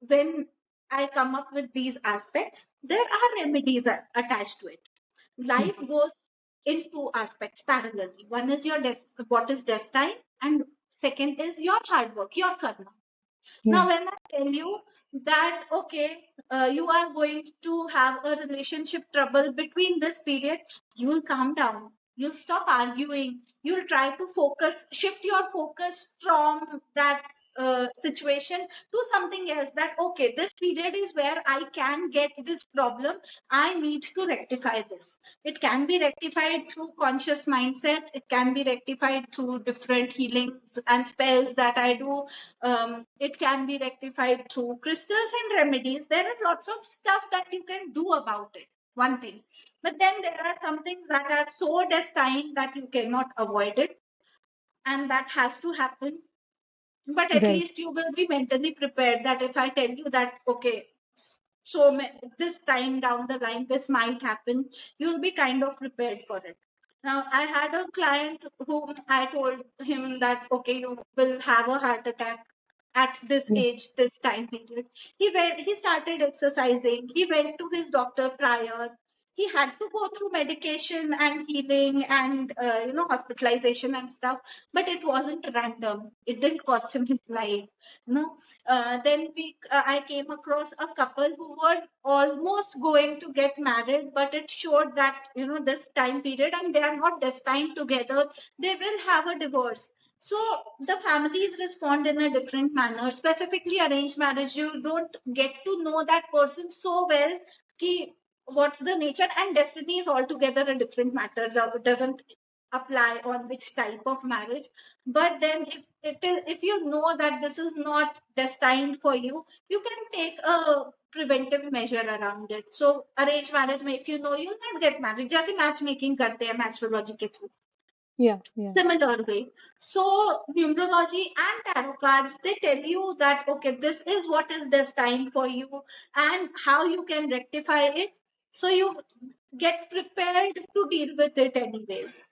when I come up with these aspects, there are remedies attached to it. Life goes in two aspects parallelly. One is your what is destined, and second is your hard work, your karma. Yeah. Now, when I tell you that, okay, you are going to have a relationship trouble between this period, you will calm down. You'll stop arguing. You'll try to shift your focus from that situation to something else. That, okay, this period is where I can get this problem. I need to rectify this. It can be rectified through conscious mindset. It can be rectified through different healings and spells that I do. It can be rectified through crystals and remedies. There are lots of stuff that you can do about it. One thing. But then there are some things that are so destined that you cannot avoid it. And that has to happen. But at Right. least you will be mentally prepared that if I tell you that, okay, so this time down the line, this might happen, you'll be kind of prepared for it. Now, I had a client whom I told him that, okay, you will have a heart attack at this Yeah. age, this time period. He started exercising. He went to his doctor prior. He had to go through medication and healing and hospitalization and stuff, but it wasn't random. It didn't cost him his life. Then I came across a couple who were almost going to get married, but it showed that this time period, and they are not destined together. They will have a divorce. So the families respond in a different manner. Specifically, arranged marriage, you don't get to know that person so well. Ki, what's the nature, and destiny is altogether a different matter. It doesn't apply on which type of marriage. But then if you know that this is not destined for you, you can take a preventive measure around it. So arranged marriage में if you know you'll not get married, जैसे matchmaking करते हैं astrology के through. Yeah. Yeah. Similar way. So numerology and tarot cards, they tell you that okay, this is what is destined for you and how you can rectify it. So you get prepared to deal with it anyways.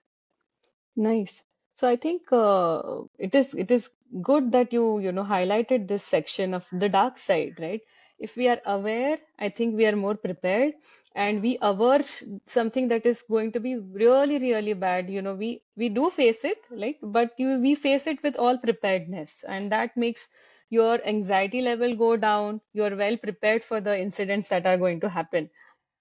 Nice. So I think it is good that you highlighted this section of the dark side, right? If we are aware, I think we are more prepared, and we avert something that is going to be really really bad. We do face it, like, but we face it with all preparedness, and that makes your anxiety level go down. You're well prepared for the incidents that are going to happen.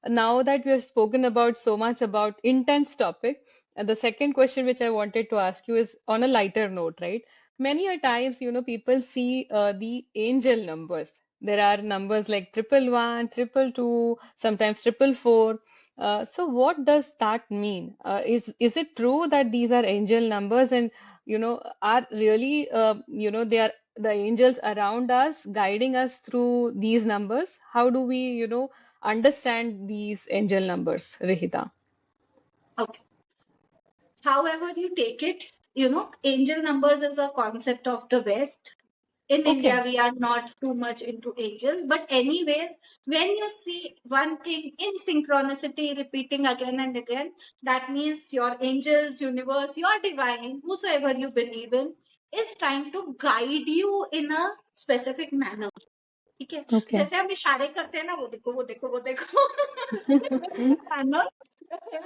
Now that we have spoken about so much about intense topic, and the second question which I wanted to ask you is on a lighter note, right? Many a times, people see the angel numbers. There are numbers like 111, 222, sometimes 444. So what does that mean? Is it true that these are angel numbers, and are really they are the angels around us guiding us through these numbers? How do we understand these angel numbers, Rihita? Okay. However you take it, angel numbers is a concept of the West. In India, Okay, we are not too much into angels. But anyways, when you see one thing in synchronicity repeating again and again, that means your angels, universe, your divine, whosoever you believe in, is trying to guide you in a specific manner. ठीक है okay. जैसे हम इशारे करते हैं ना वो देखो वो देखो वो देखो specific manner.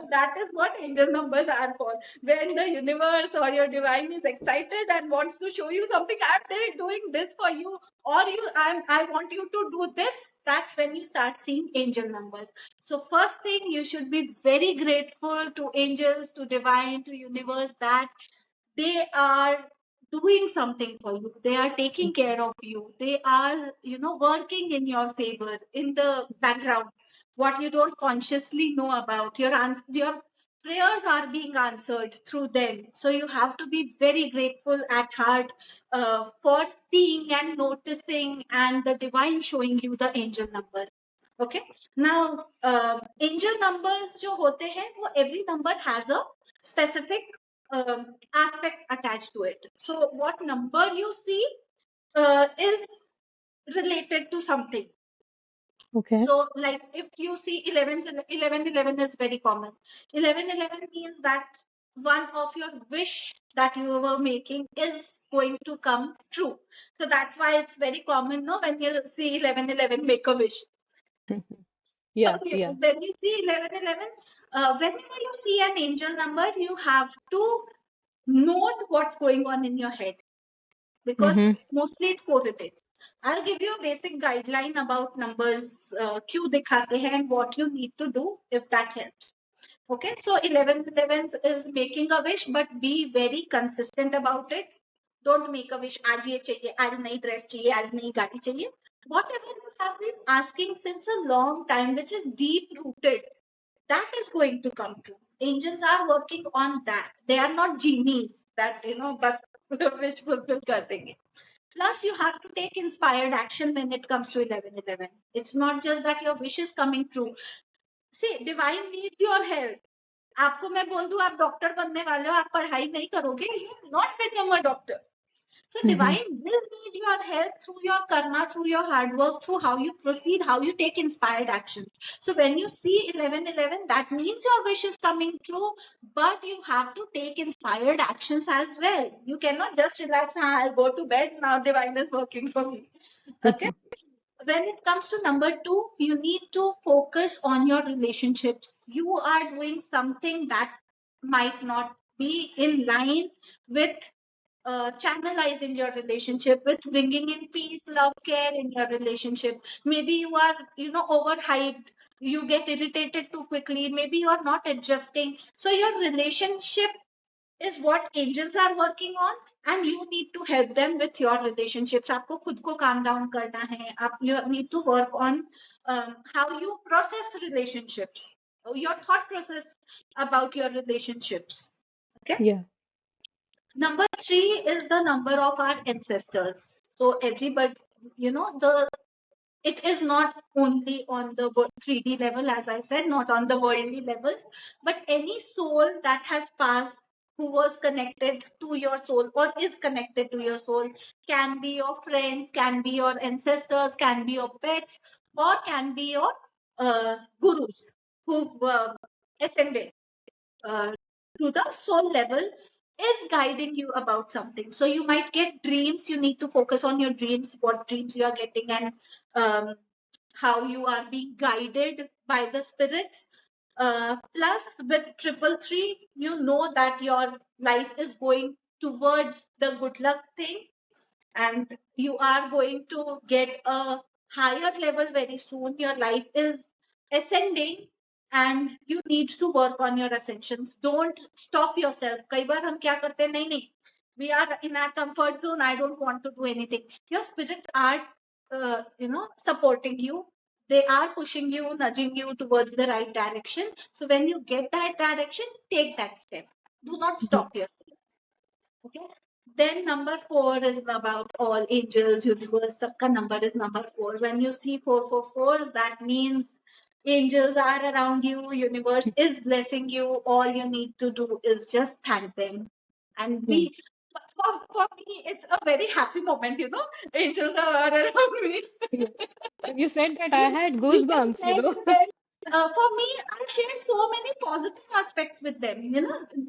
That is what angel numbers are for. When the universe or your divine is excited and wants to show you something, I'm saying doing this for you, or I want you to do this. That's when you start seeing angel numbers. So first thing, you should be very grateful to angels, to divine, to universe, that they are doing something for you. They are taking care of you. They are, working in your favor in the background. What you don't consciously know about, your prayers are being answered through them. So you have to be very grateful at heart for seeing and noticing, and the divine showing you the angel numbers. Okay. Now, angel numbers जो होते हैं, वो every number has a specific aspect attached to it. So what number you see is related to something. Okay. So like if you see 11, 11, 11 is very common. 11, 11 means that one of your wish that you were making is going to come true. So that's why it's very common, no, when you see 11, 11, make a wish. Yeah, Okay, yeah. when you see 11, 11, whenever you see an angel number, you have to note what's going on in your head, because Mm-hmm. mostly it correlates. I'll give you a basic guideline about numbers, क्यों दिखाते हैं and what you need to do if that helps. Okay, so 11 11 is making a wish, but be very consistent about it. Don't make a wish, आज ये चाहिए, आज नई dress चाहिए, आज नई गाड़ी चाहिए. Whatever you have been asking since a long time, which is deep rooted, that is going to come true. Angels are working on that. They are not genies that, bas wish fulfill kar denge. Plus, you have to take inspired action when it comes to 1111. It's not just that your wish is coming true. See, divine needs your help. आपको मैं बोल दूं आप doctor बनने वाले हो, आप पढ़ाई नहीं करोगे, you not become a doctor. So Mm-hmm. divine will need your help through your karma, through your hard work, through how you proceed, how you take inspired actions. So when you see 1111, that means your wish is coming true, but you have to take inspired actions as well. You cannot just relax, "Ah, I'll go to bed, now divine is working for me." Okay. When it comes to number two, you need to focus on your relationships. You are doing something that might not be in line with channelizing your relationship, with bringing in peace, love, care in your relationship. Maybe you are, overhyped. You get irritated too quickly.Maybe you are not adjusting. So your relationship is what angels are working on, and you need to help them with your relationships. आपको खुद को calm down करना है. You need to work on how you process relationships, your thought process about your relationships. Okay. Yeah. Number three is the number of our ancestors. So everybody, the it is not only on the 3D level, as I said, not on the worldly levels, but any soul that has passed who was connected to your soul or is connected to your soul, can be your friends, can be your ancestors, can be your pets, or can be your gurus who ascended uh, to the soul level. is guiding you about something. So you might get dreams. You need to focus on your dreams, what dreams you are getting, and um, how you are being guided by the spirits. Plus, with triple three, you know that your life is going towards the good luck thing, and you are going to get a higher level very soon. Your life is ascending, and you need to work on your ascensions. Don't stop yourself. कई बार हम क्या करते हैं, नहीं नहीं, we are in our comfort zone, I don't want to do anything. Your spirits are supporting you. They are pushing you, nudging you towards the right direction. So when you get that direction, take that step. Do not Yeah. stop yourself. Okay. Then number 4 is about all angels, universe. Sabka number is number 4. When you see 444s, that means angels are around you, universe is blessing you. All you need to do is just thank them. And Yeah. for me, it's a very happy moment, angels are around me. Yeah. When you said that, I we, had we can goosebumps, you thank know. them. For me, I share so many positive aspects with them.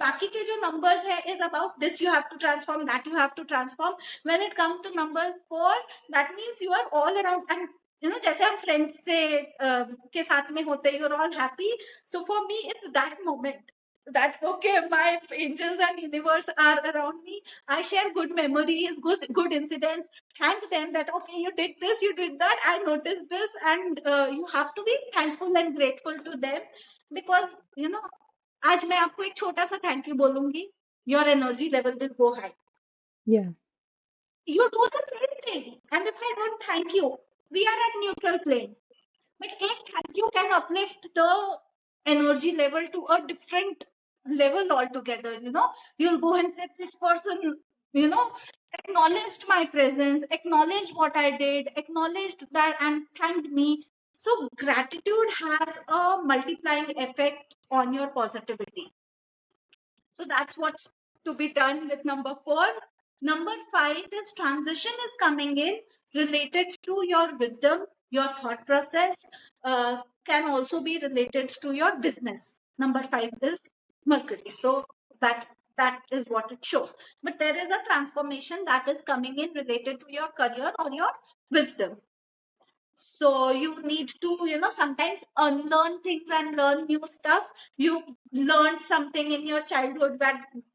बाकी के जो numbers है is about this you have to transform, that you have to transform. When it comes to number 4, that means you are all around. And जैसे हम friends से के साथ में होते, you're all happy. So for me, it's that moment that okay, my angels and universe are around me. I share good memories, good incidents. Thank them that okay, you did this, you did that, I noticed this. And you have to be thankful and grateful to them, because आज मैं आपको एक छोटा सा thank you बोलूंगी, your energy level will go high. Yeah. You do the same thing, and if I don't thank you, we are at neutral plane. But a thank you can uplift the energy level to a different level altogether. You'll go and say, this person, you know, acknowledged my presence, acknowledged what I did, acknowledged that, and thanked me. So gratitude has a multiplying effect on your positivity. So that's what's to be done with number 4. Number 5 is transition is coming in related to your wisdom, your thought process, can also be related to your business. Number 5 is Mercury. So that is what it shows. But there is a transformation that is coming in related to your career or your wisdom. So you need to, sometimes unlearn things and learn new stuff. You learned something in your childhood,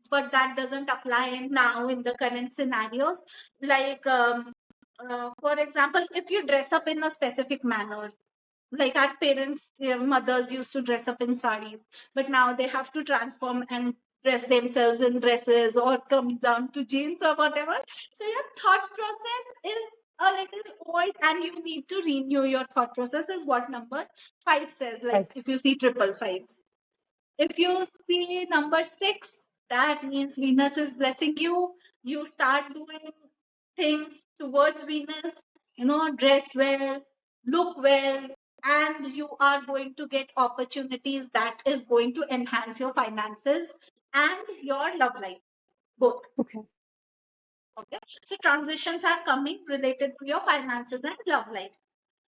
but that doesn't apply now in the current scenarios. Like, for example, if you dress up in a specific manner, like our parents, mothers used to dress up in saris, but now they have to transform and dress themselves in dresses or come down to jeans or whatever. So your thought process is a little old, and you need to renew your thought process, is what number 5 says. Like Right. if you see triple fives, if you see number 6, that means Venus is blessing you. You start doing things towards Venus, dress well, look well, and you are going to get opportunities that is going to enhance your finances and your love life, both. Okay. Okay. So transitions are coming related to your finances and love life.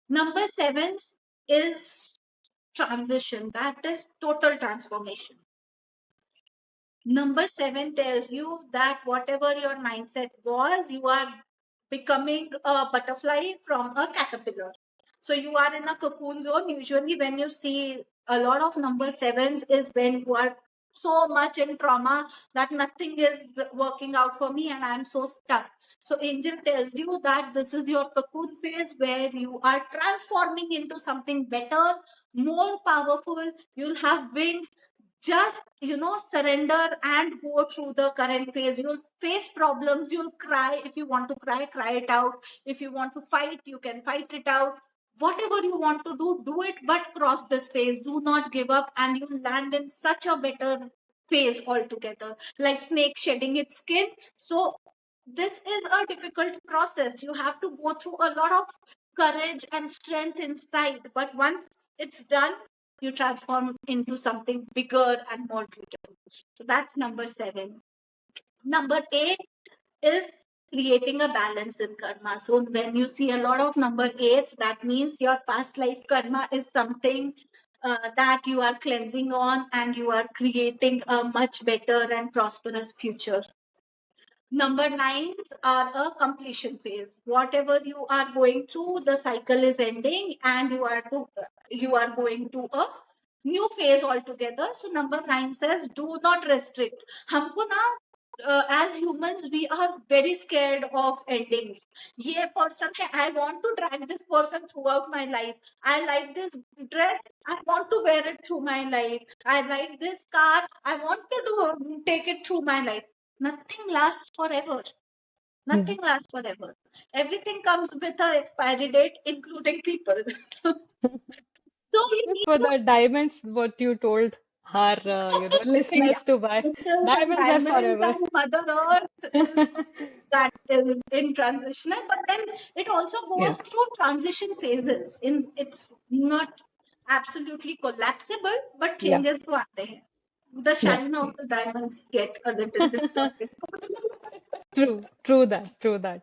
Number 7 is transition. That is total transformation. Number 7 tells you that whatever your mindset was, you are becoming a butterfly from a caterpillar. So you are in a cocoon zone. Usually, when you see a lot of number 7s, is when you are so much in trauma that nothing is working out for me and I'm so stuck. So angel tells you that this is your cocoon phase where you are transforming into something better, more powerful. You'll have wings. Just surrender and go through the current phase. You'll face problems, you'll cry. If you want to cry it out. If you want to fight, you can fight it out. Whatever you want to do it, but cross this phase. Do not give up, and you'll land in such a better phase altogether, like snake shedding its skin. So this is a difficult process. You have to go through a lot of courage and strength inside, but once it's done, you transform into something bigger and more beautiful. So that's number 7. Number 8 is creating a balance in karma. So when you see a lot of number 8s, that means your past life karma is something that you are cleansing on, and you are creating a much better and prosperous future. Number nines are a completion phase. Whatever you are going through, the cycle is ending, and you are going to a new phase altogether. So number nine says, do not restrict. हमको ना as humans we are very scared of endings. ये person है, I want to drag this person throughout my life. I like this dress, I want to wear it through my life. I like this car, I want to take it through my life. Nothing lasts forever. Mhm. Nothing lasts forever. Everything comes with a expiry date, including people. So we need For to, the diamonds, what you told our yeah, listeners to buy, metals and diamonds are diamonds forever. and Mother Earth is that is in transitional, but then it also Yeah, goes through transition phases. It's not absolutely collapsible, but yeah, changes to आते हैं. The yeah. shine of the diamonds get a little distorted. True, true that, true that.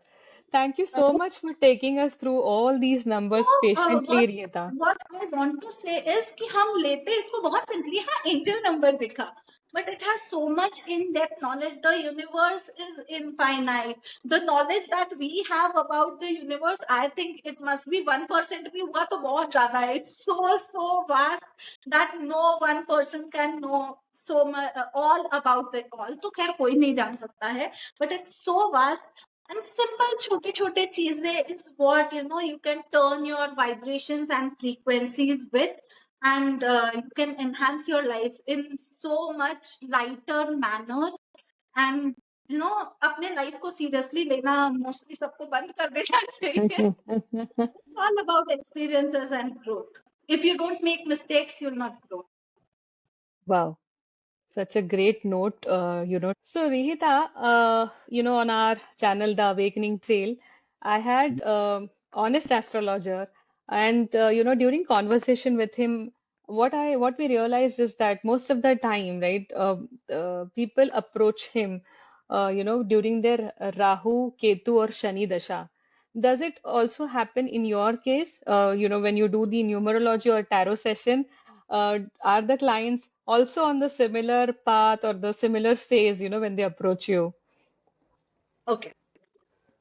Thank you so much for taking us through all these So, numbers patiently, Rita. what I want to say is कि हम लेते इसको बहुत simply, हाँ angel number दिखा, but it has so much in-depth knowledge. The universe is infinite. The knowledge that we have about the universe, I think it must be 1% भी हुआ तो बहुत ज़्यादा है. It's so vast that no one person can know so much all about it all. तो खैर कोई नहीं जान सकता है, but it's so vast. And simple छोटे छोटे चीजें is what you can turn your vibrations and frequencies with, and you can enhance your lives in so much lighter manner. And अपने लाइफ को सीरियसली लेना मोस्टली सबको बंद कर देना चाहिए. It's all about experiences and growth. If you don't make mistakes, you'll not grow. Wow. Such a great note, So, Rihita, on our channel, The Awakening Trail, I had honest astrologer, and during conversation with him, what we realized is that most of the time, right, people approach him, during their Rahu, Ketu, or Shani Dasha. Does it also happen in your case? When you do the numerology or tarot session, are the clients also on the similar path or the similar phase, when they approach you? Okay.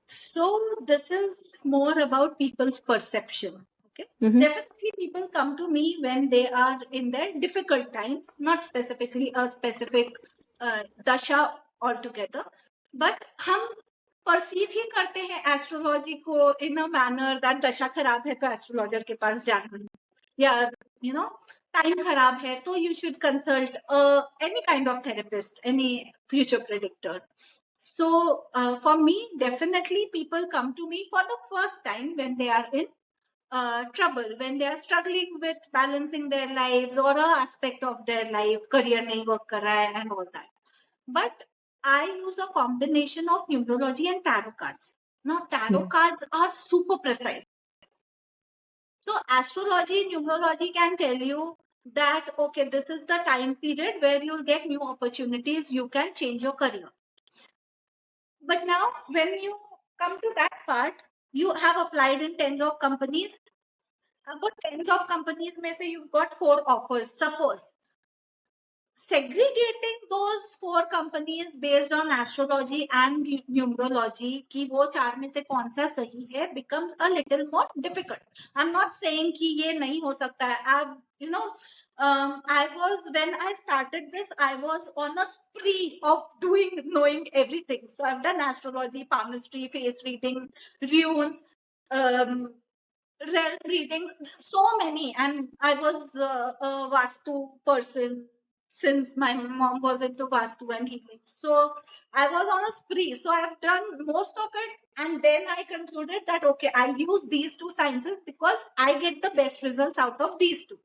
So this is more about people's perception. Okay. Mm-hmm. Definitely people come to me when they are in their difficult times, not specifically a specific dasha altogether, but हम perceive ही करते हैं astrology को in a manner that दशा खराब है तो astrologer के पास जाना है, या you know time खराब है तो you should consult any kind of therapist, any future predictor. So for me, definitely people come to me for the first time when they are in trouble, when they are struggling with balancing their lives or a aspect of their life, career nahi work kar raha hai and all that. But I use a combination of numerology and tarot cards. Now, tarot Yeah. cards are super precise. So, astrology, numerology can tell you that, okay, this is the time period where you'll get new opportunities, you can change your career. But now, when you come to that part, you have applied in tens of companies. About tens of companies, may say you've got 4 offers. Suppose segregating those 4 companies based on astrology and numerology कि वो 4 में से कौन सा सही है becomes a little more difficult. I'm not saying कि ये नहीं हो सकता है. I was, when I started this, I was on a spree of knowing everything. So I've done astrology, palmistry, face reading, runes, um, realm readings, so many. And I was a Vastu person since my mom was into Vastu and healing. So I was on a spree. So I've done most of it. And then I concluded that, okay, I use these 2 sciences because I get the best results out of these 2.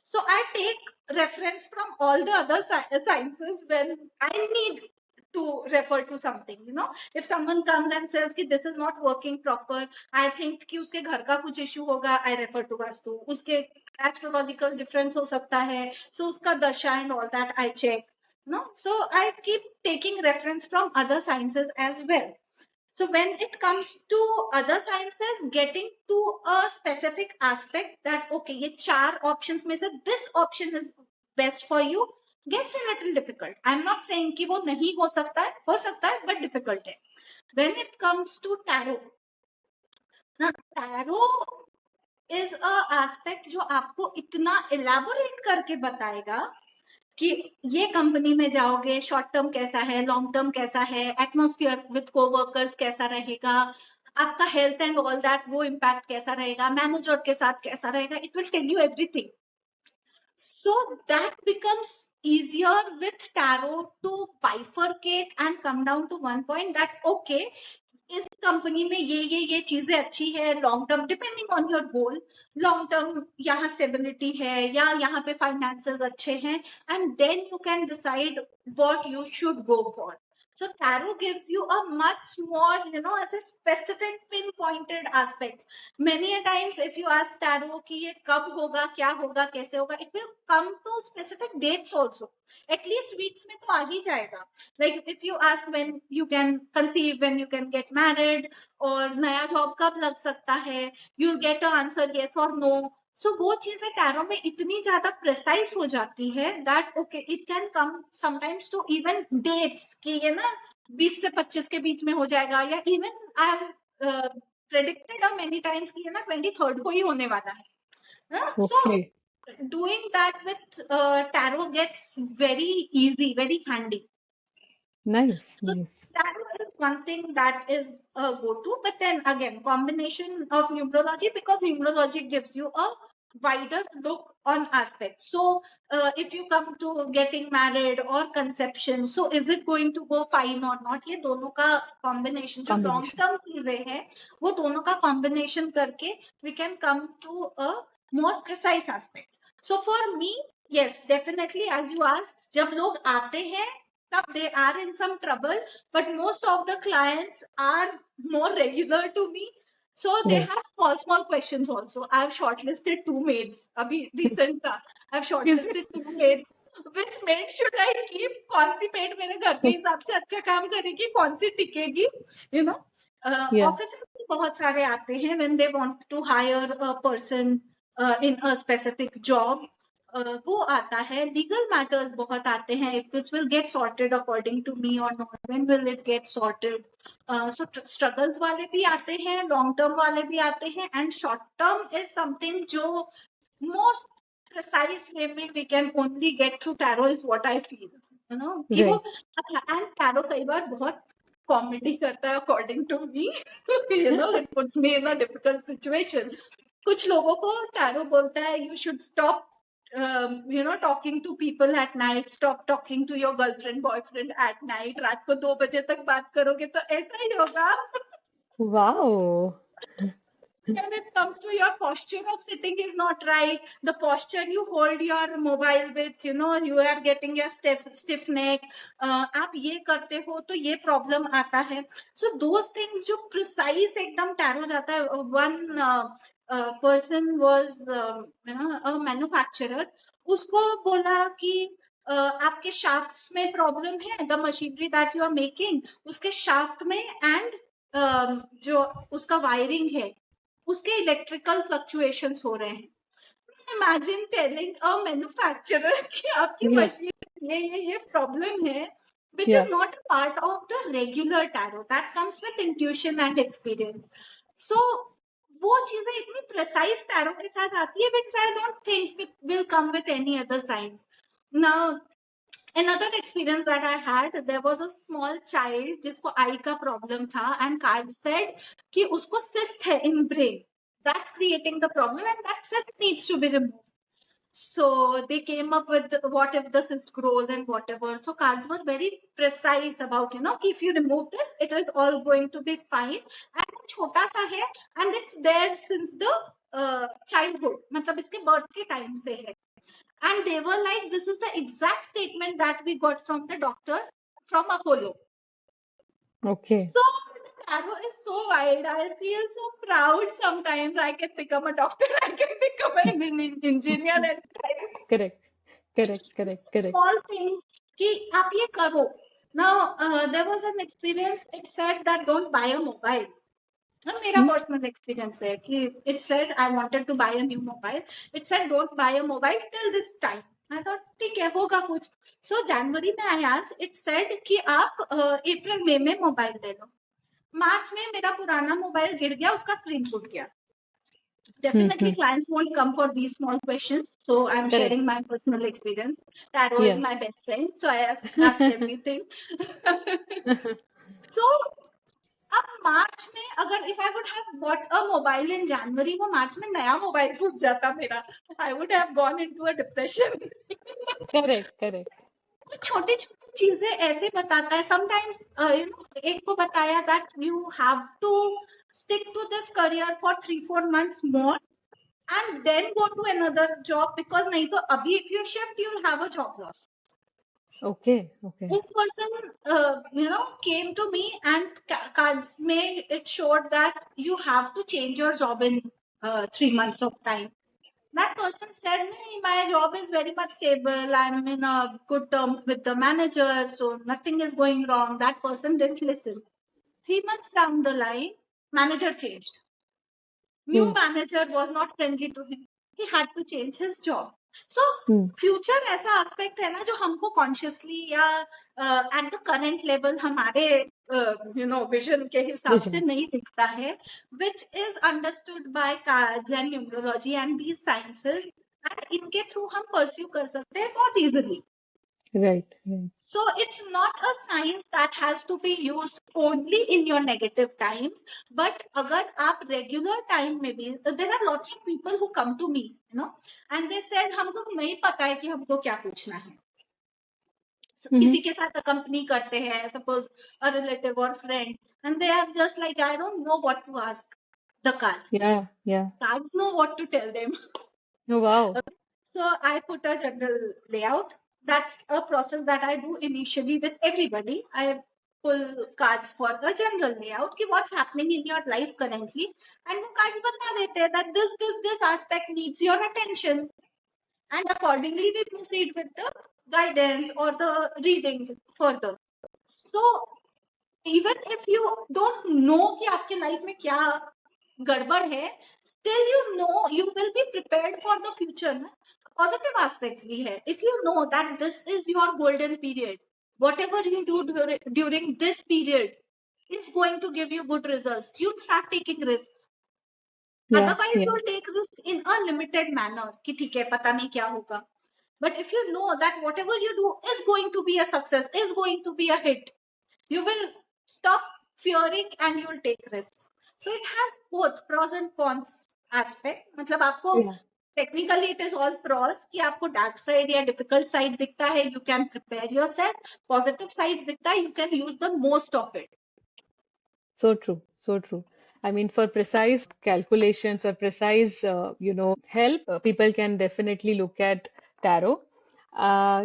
So I take reference from all the other sciences when I need to refer to something. If someone comes and says कि this is not working proper, I think कि उसके घर का कुछ issue होगा, I refer to vastu. उसके astrological difference हो सकता है, so उसका dasha and all that I check. No, so I keep taking reference from other sciences as well. So when it comes to other sciences, getting to a specific aspect that okay, ये चार options में से this option is best for you gets a little difficult. I'm not saying कि वो नहीं हो सकता है but difficult है. When it comes to tarot, now tarot is a aspect जो आपको इतना elaborate करके बताएगा कि ये कंपनी में जाओगे, शॉर्ट टर्म कैसा है, लॉन्ग टर्म कैसा है, एटमॉस्फेयर विद कोवर्कर्स कैसा रहेगा, आपका हेल्थ एंड ऑल दैट वो इम्पैक्ट कैसा रहेगा, मैनेजर के साथ कैसा रहेगा, it will tell you everything. So that becomes easier with tarot to bifurcate and come down to one point that okay, इस कंपनी में ये चीजें अच्छी है long term, depending on your goal. Long term यहाँ स्टेबिलिटी है या यहाँ पे फाइनेंसेस अच्छे हैं, and then you can decide what you should go for. So tarot gives you a much more, as a specific pinpointed aspects. Many a times if you ask tarot कि ये कब होगा, क्या होगा, कैसे होगा, it will come to specific dates also. At least weeks में तो आ ही जाएगा. Like if you ask when you can conceive, when you can get married, और नया जॉब कब लग सकता है, you'll get an answer yes or no. So वो चीजें टैरो में इतनी ज्यादा प्रिसाइज हो जाती है that okay, it can come sometimes to even dates कि ये ना 20 से 25 के बीच में हो जाएगा, या even I have predicted many times कि ये ना 23rd को ही होने वाला है. So Okay. doing that with tarot gets very easy, very handy. Nice, So nice. that is one thing that is a go-to. But then again, combination of numerology, because numerology gives you a wider look on aspects. So if you come to getting married or conception, so is it going to go fine or not? ये दोनों का combination जो long Combination. term चीजें हैं, वो दोनों का combination करके we can come to a more precise aspect. So for me, yes, definitely as you asked, जब लोग आते हैं they are in some trouble, but most of the clients are more regular to me, so they Right. have small questions also. I've shortlisted two maids abhi recent tha. I've Is shortlisted it? two maids. Which maid should I keep? कौन सी maid मेरे घर के हिसाब से अच्छा काम करेगी, कौन सी टिकेगी, you know. Yeah. Offices भी बहुत सारे आते हैं when they want to hire a person in a specific job. वो आता है. लीगल मैटर्स बहुत आते हैं. If this will get sorted according to me और not, when will it get sorted. So struggles वाले भी आते हैं, लॉन्ग टर्म वाले भी आते हैं, and short term is something जो मोस्ट precise way में we can only get through tarot is what I feel, कि वो Right. एंड tarot कई बार बहुत कॉमेडी करता है according to me. It puts me in a difficult situation. कुछ लोगों को टैरो बोलता है you should stop talking to people at night, stop talking to your girlfriend boyfriend at night. रात को 2 बजे तक बात करोगे तो ऐसा ही होगा. Wow. When it comes to your posture of sitting is not right, the posture you hold your mobile with, you are getting a stiff neck. आप ये करते हो तो ये problem आता है. So those things जो precise एकदम टैरो जाता है. One person was a manufacturer. उसको बोला कि आपके shafts में problem है, the machinery that you are making उसके shaft में, and जो उसका wiring है उसके इलेक्ट्रिकल फ्लक्चुएशंस हो रहे हैं. इमेजिन टेलिंग अ मैन्युफैक्चरर कि आपकी Yeah. मशीन ये प्रॉब्लम है, which is Yeah. not a part of the regular tarot. That comes with intuition and experience. So वो चीजें इतनी प्रिसाइज टैरो के साथ आती है which I don't think will come with any other signs. Now another experience that I had, there was a small child जिसको eye का problem था, and card said कि उसको cyst है in brain. That's creating the problem, and that cyst needs to be removed. So they came up with what if the cyst grows and whatever. So cards were very precise about, if you remove this, it is all going to be fine. And छोटा सा है, and it's there since the childhood. मतलब इसके birth के time से है. And they were like, this is the exact statement that we got from the doctor from Apollo. Okay. So the tarot is so wide. I feel so proud sometimes. I can become a doctor, I can become an engineer, and Correct. Correct. Correct. Correct. small things कि आप ये करो. Now, there was an experience. It said that don't buy a mobile. ना मेरा Hmm? Personal experience है कि it said I wanted to buy a new mobile. It said don't buy a mobile till this time. I thought ठीक है होगा कुछ. सो जनवरी में I asked. It said कि आप अप्रैल मई में मोबाइल ले लो. मार्च में मेरा पुराना मोबाइल गिर गया, उसका स्क्रीन टूट गया. Definitely, Hmm. clients won't come for these small questions. So I'm Correct. sharing my personal experience. Tarot is Yeah. my best friend, so I ask everything. So अब मार्च में अगर if I would have bought a mobile in January, वो मार्च में नया mobile फूट जाता मेरा, I would have gone into a depression. Correct. Correct. छोटी छोटी चीजें ऐसे बताता है समटाइम्स. एक को बताया that you have to stick to this career for 3-4 months more and then go to another job, because nahi to abhi if you shift you'll have a job loss. Okay. Okay. This person came to me and cards made it showed that you have to change your job in 3 months of time. That person said me, my job is very much stable, I'm in good terms with the manager, so nothing is going wrong. That person didn't listen. 3 months down the line, manager changed. New Hmm. manager was not friendly to him. He had to change his job. So Hmm. Future ऐसा aspect है ना जो हमको consciously या at the current level हमारे vision के हिसाब से Vision. नहीं दिखता है, which is understood by cards and numerology and these sciences. इनके थ्रू हम परस्यू कर सकते हैं बहुत easily. Right. Right. So it's not a science that has to be used only in your negative times, but agar aap regular time में भी, there are lots of people who come to me, and they said हमको नहीं पता है कि हमको क्या पूछना है. Mm-hmm. किसी के साथ कंपनी करते हैं, suppose a relative or friend, and they are just like, I don't know what to ask the cards. Yeah. Yeah. Cards know what to tell them. Oh, wow. So I put a general layout. That's a process that I do initially with everybody. I pull cards for a general layout कि what's happening in your life currently, and वो cards बता देते हैं that this aspect needs your attention, and accordingly we proceed with the guidance or the readings further. So even if you don't know कि आपके life में क्या गड़बड़ है, still you will be prepared for the future. ना? Positive aspects भी है. If you know that this is your golden period, whatever you do during this period is going to give you good results, you start taking risks. Yeah. Otherwise, Yeah. you'll take risks in a limited manner कि ठीक है पता नहीं क्या होगा. But if you know that whatever you do is going to be a success, is going to be a hit, you will stop fearing and you will take risks. So it has both pros and cons aspect. मतलब आपको Yeah. technically it is all pros कि आपको dark side या difficult side दिखता है, you can prepare yourself. Positive side दिखता है, you can use the most of it. So true. So true. I mean, for precise calculations or precise, help, people can definitely look at tarot.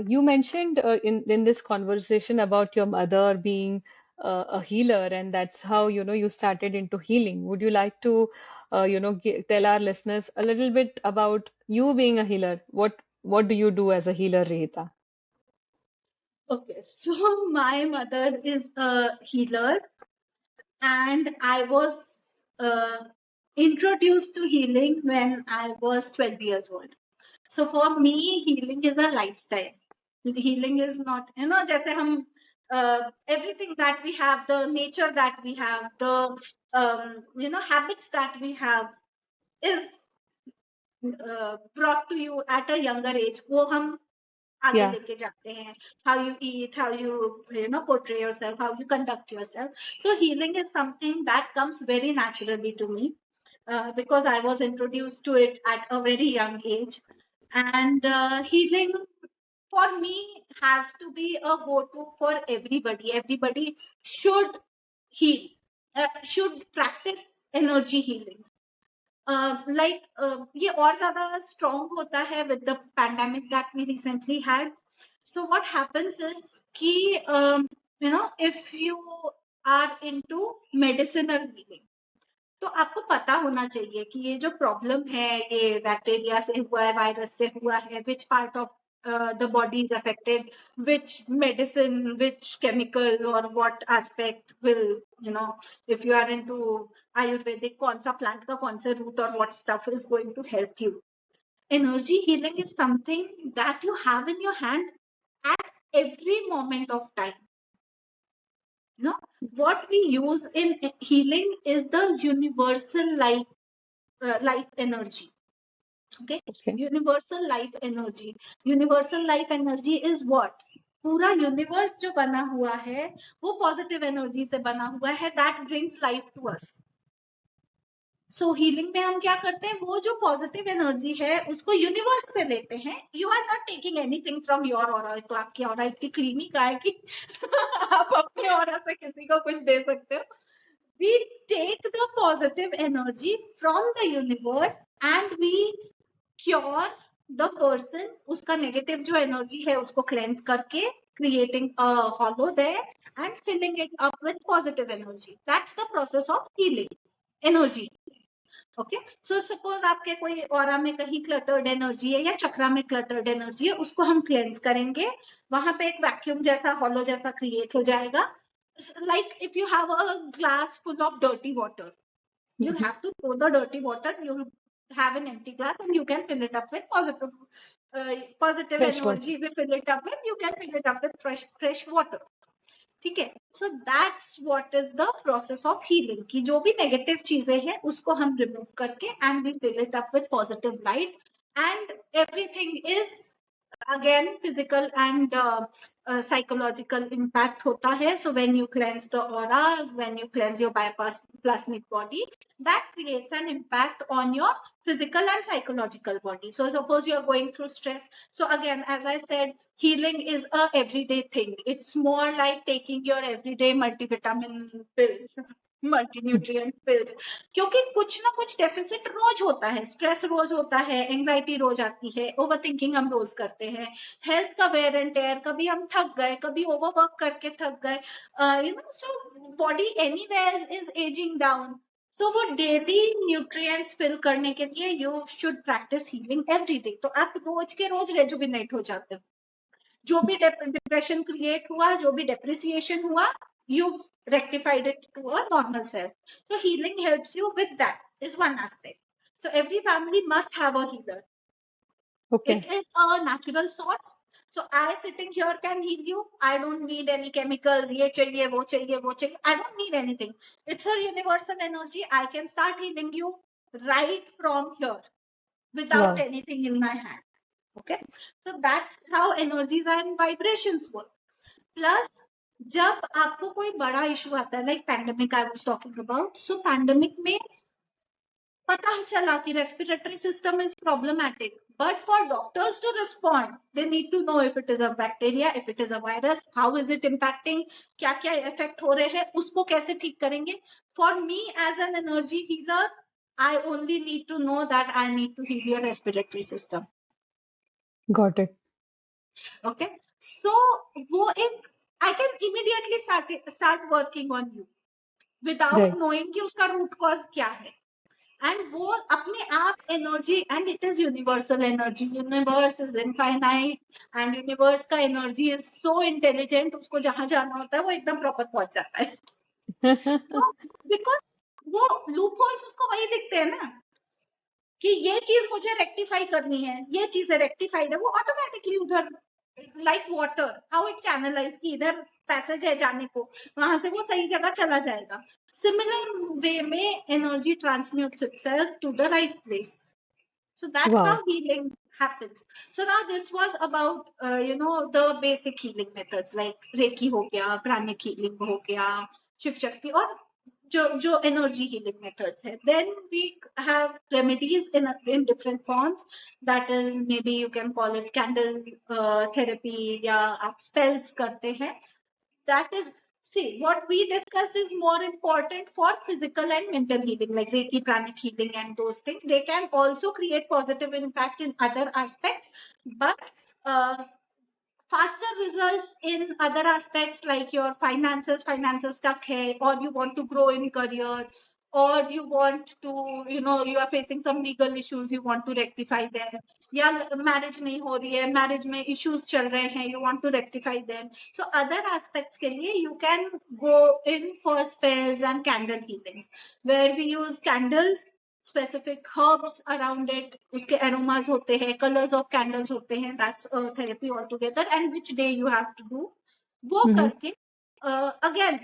You mentioned in this conversation about your mother being a healer, and that's how you started into healing. Would you like to tell our listeners a little bit about you being a healer? What do you do as a healer, Rihita? Okay, so my mother is a healer, and I was introduced to healing when I was 12 years old. So for me, healing is a lifestyle. Healing is not, जैसे हम everything that we have, the nature that we have, the habits that we have is brought to you at a younger age. वो हम आगे Yeah, लेके जाते हैं. How you eat, how you portray yourself, how you conduct yourself. So healing is something that comes very naturally to me, because I was introduced to it at a very young age. And healing for me has to be a go-to for everybody. Everybody should heal, should practice energy healing. ये और ज्यादा strong होता है with the pandemic that we recently had. So what happens is कि if you are into medicinal healing, तो आपको पता होना चाहिए कि ये जो प्रॉब्लम है ये बैक्टीरिया से हुआ है, वायरस से हुआ है, which part of the body is affected, which medicine, which chemical or what aspect will, if you are into Ayurvedic, kaun sa plant ka kaun sa root or what stuff is going to help you. Energy healing is something that you have in your hand at every moment of time. What we use in healing is the universal life energy. Okay, Okay. universal life energy. Universal life energy is what? पूरा universe जो बना हुआ है वो positive energy से बना हुआ है, that brings life to us. So healing में हम क्या करते हैं, वो जो पॉजिटिव एनर्जी है उसको यूनिवर्स से लेते हैं. You are not taking anything from your aura. तो आपकी ऑरा इतनी क्लीनिक है कि आप अपने ऑरा से किसी को कुछ दे सकते हो. We take the positive energy from the universe and we cure the person. उसका negative जो energy है उसको cleanse करके creating a hollow there and filling it up with positive energy. That's the process of healing energy. Okay, so suppose आपके कोई aura में कहीं cluttered energy है या चक्रा में क्लटर्ड एनर्जी है, उसको हम क्लेंस करेंगे. वहां पे एक वैक्यूम जैसा हॉलो जैसा क्रिएट हो जाएगा. Like if you have a glass full of dirty water, you Mhm. have to pour the dirty water, you have an empty glass and you can fill it up with positive Fresh water. energy. We fill it up with, you can fill it up with fresh water. ठीक है. So that's what is the process of healing, की जो भी negative चीजें हैं उसको हम remove करके and we fill it up with positive light and everything is again physical and psychological impact होता है. So when you cleanse the aura, when you cleanse your bioplasmic body, that creates an impact on your physical and psychological body. So suppose you are going through stress. So again, as I said, healing is a everyday thing. It's more like taking your everyday multivitamin pills, multi-nutrient pills. क्योंकि कुछ ना कुछ deficit रोज होता है, stress रोज होता है, anxiety रोज आती है, ओवर थिंकिंग हम रोज करते हैं, हेल्थ का वेयर एंड टेयर, कभी हम थक गए, कभी ओवरवर्क करके थक गए, so body anywhere is aging down. So वो डेली न्यूट्रिएंट्स फिल करने के लिए you should practise healing every day. तो आप रोज के रोज रेजुविनेट हो जाते हो. जो भी डिप्रेशन क्रिएट हुआ, जो भी डेप्रिसिएशन हुआ, you rectified it to a normal self. So healing helps you with that, is one aspect. So every family must have a healer. Okay. It is a natural source. So I sitting here can heal you. I don't need any chemicals. ये चाहिए वो चाहिए वो चाहिए. I don't need anything. It's a universal energy. I can start healing you right from here without Wow. anything in my hand. Okay, so that's how energies and vibrations work. Plus, जब आपको कोई बड़ा issue आता है, like pandemic I was talking about, so pandemic में पता चला कि respiratory system is problematic, but for doctors to respond they need to know if it is a bacteria, if it is a virus, how is it impacting, क्या क्या effect हो रहे हैं, उसको कैसे ठीक करेंगे. For me as an energy healer, I only need to know that I need to heal your respiratory system. Got it. Okay, so वो एक I can immediately start working on you without Right. knowing कि उसका root cause क्या है. And वो अपने आप energy, and it is universal energy. Universe is infinite and universe का energy is so intelligent. उसको जहाँ जाना होता है वो एकदम proper पहुंच जाता है. So, because वो loopholes उसको वही दिखते हैं ना, कि ये चीज मुझे रेक्टिफाई करनी है, ये चीज रेक्टिफाइड है, वो ऑटोमेटिकली उधर like water, how it channelize, की इधर पैसेज है जाने को, वहां से वो सही जगह चला जाएगा. सिमिलर वे में energy transmutes itself to the right place. So that's how Wow. healing happens. So now this was about the basic healing methods like Reiki हो गया, pranic healing हो गया, शिव शक्ति, और जो energy healing methods है. Then we have remedies in different forms. That is, maybe you can call it candle therapy, या आप spells करते हैं. That is, see, what we discussed is more important for physical and mental healing, like Reiki, pranic healing and those things. They can also create positive impact in other aspects, but uh, faster results in other aspects, like your finances stuck hai, or you want to grow in career, or you want to, you are facing some legal issues, you want to rectify them, या marriage नहीं हो रही है, marriage में issues चल रहे हैं, you want to rectify them. So other aspects के लिए you can go in for spells and candle healings, where we use candles, specific herbs around it, उसके aromas होते हैं, colors of candles होते हैं, that's a therapy altogether, and which day you have to do वो Mm-hmm. करके again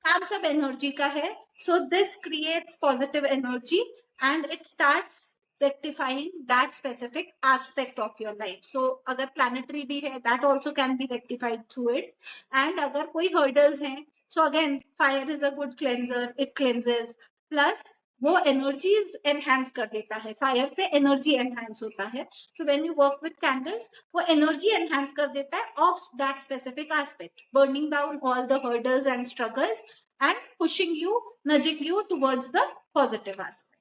काम सब energy का है. So this creates positive energy and it starts rectifying that specific aspect of your life. So अगर planetary भी है, that also can be rectified through it. And अगर कोई hurdles हैं, so again fire is a good cleanser, it cleanses. Plus वो energy enhance कर देता है, फायर से एनर्जी एनहांस होता है. So when you work with candles, वो एनर्जी एनहांस कर देता है of that specific aspect, burning down all the hurdles and struggles and pushing you, nudging you towards the positive aspect.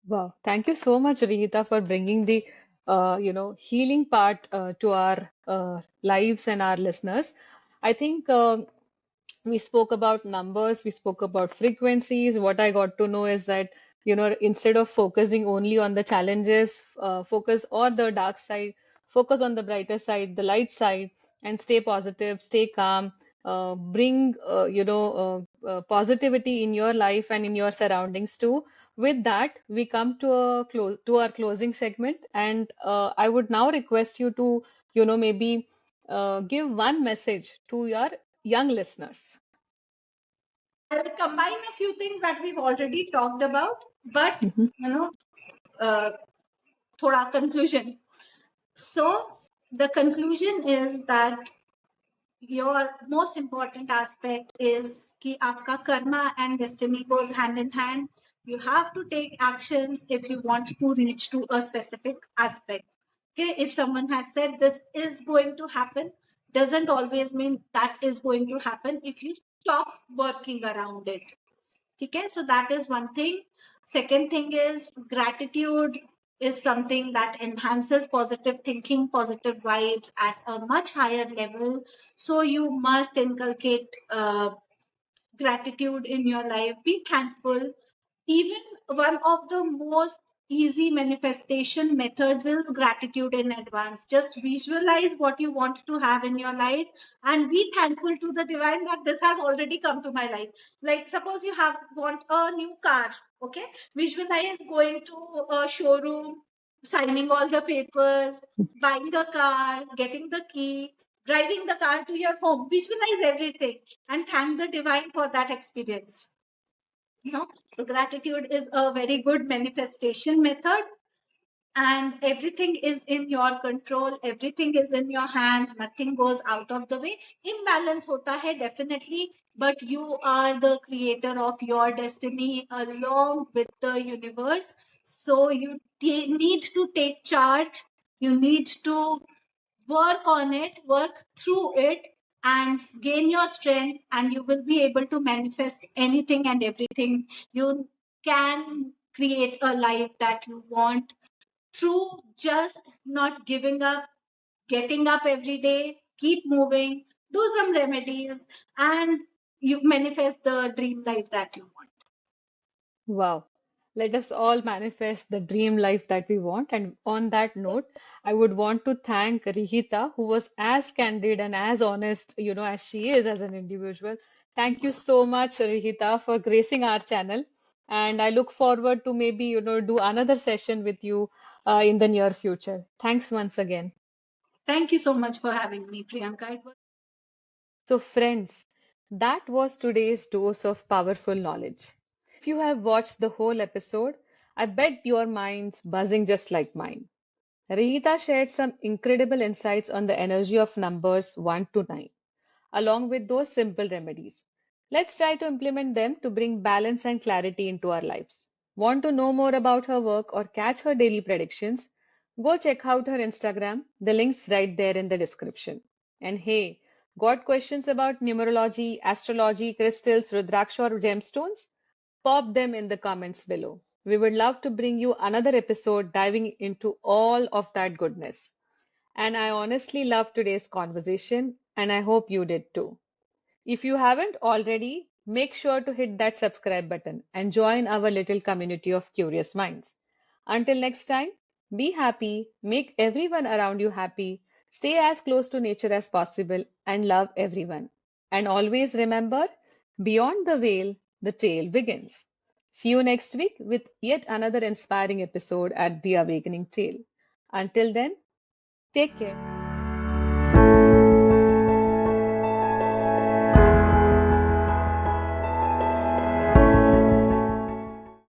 Wow, thank you so much, Rihita, for bringing the healing part to our lives and our listeners. I think we spoke about numbers, we spoke about frequencies. What I got to know is that, instead of focusing only on the challenges, focus or the dark side, focus on the brighter side, the light side, and stay positive, stay calm, bring, positivity in your life and in your surroundings too. With that, we come to our closing segment, and I would now request you to, maybe give one message to your young listeners. I'll combine a few things that we've already talked about, but Mhm. you know, uh, thoda conclusion. So the conclusion is that your most important aspect is कि आपका karma and destiny goes hand in hand. You have to take actions if you want to reach to a specific aspect. Okay, if someone has said this is going to happen, doesn't always mean that is going to happen if you stop working around it. Okay, so that is one thing. Second thing is gratitude is something that enhances positive thinking, positive vibes at a much higher level. So you must inculcate gratitude in your life. Be thankful. Even one of the most easy manifestation methods is gratitude in advance. Just visualize what you want to have in your life and be thankful to the divine that this has already come to my life. Like suppose you have want a new car, okay? Visualize going to a showroom, signing all the papers, buying a car, getting the key, driving the car to your home. Visualize everything and thank the divine for that experience. So gratitude is a very good manifestation method, and everything is in your control, everything is in your hands, nothing goes out of the way. Imbalance hota hai definitely, but you are the creator of your destiny along with the universe. So you need to take charge, you need to work on it, work through it, and gain your strength, and you will be able to manifest anything and everything. You can create a life that you want through just not giving up, getting up every day, keep moving, do some remedies, and you manifest the dream life that you want. Wow. Let us all manifest the dream life that we want. And on that note, I would want to thank Rihita, who was as candid and as honest, as she is as an individual. Thank you so much, Rihita, for gracing our channel. And I look forward to maybe, do another session with you in the near future. Thanks once again. Thank you so much for having me, Priyanka. It was So, friends, that was today's dose of powerful knowledge. If you have watched the whole episode, I bet your mind's buzzing just like mine. Rihita shared some incredible insights on the energy of numbers 1 to 9, along with those simple remedies. Let's try to implement them to bring balance and clarity into our lives. Want to know more about her work or catch her daily predictions? Go check out her Instagram. The link's right there in the description. And hey, got questions about numerology, astrology, crystals, rudraksha, or gemstones? Pop them in the comments below. We would love to bring you another episode diving into all of that goodness. And I honestly loved today's conversation, and I hope you did too. If you haven't already, make sure to hit that subscribe button and join our little community of curious minds. Until next time, be happy, make everyone around you happy, stay as close to nature as possible, and love everyone. And always remember, beyond the veil, the trail begins. See you next week with yet another inspiring episode at The Awakening Trail. Until then, take care.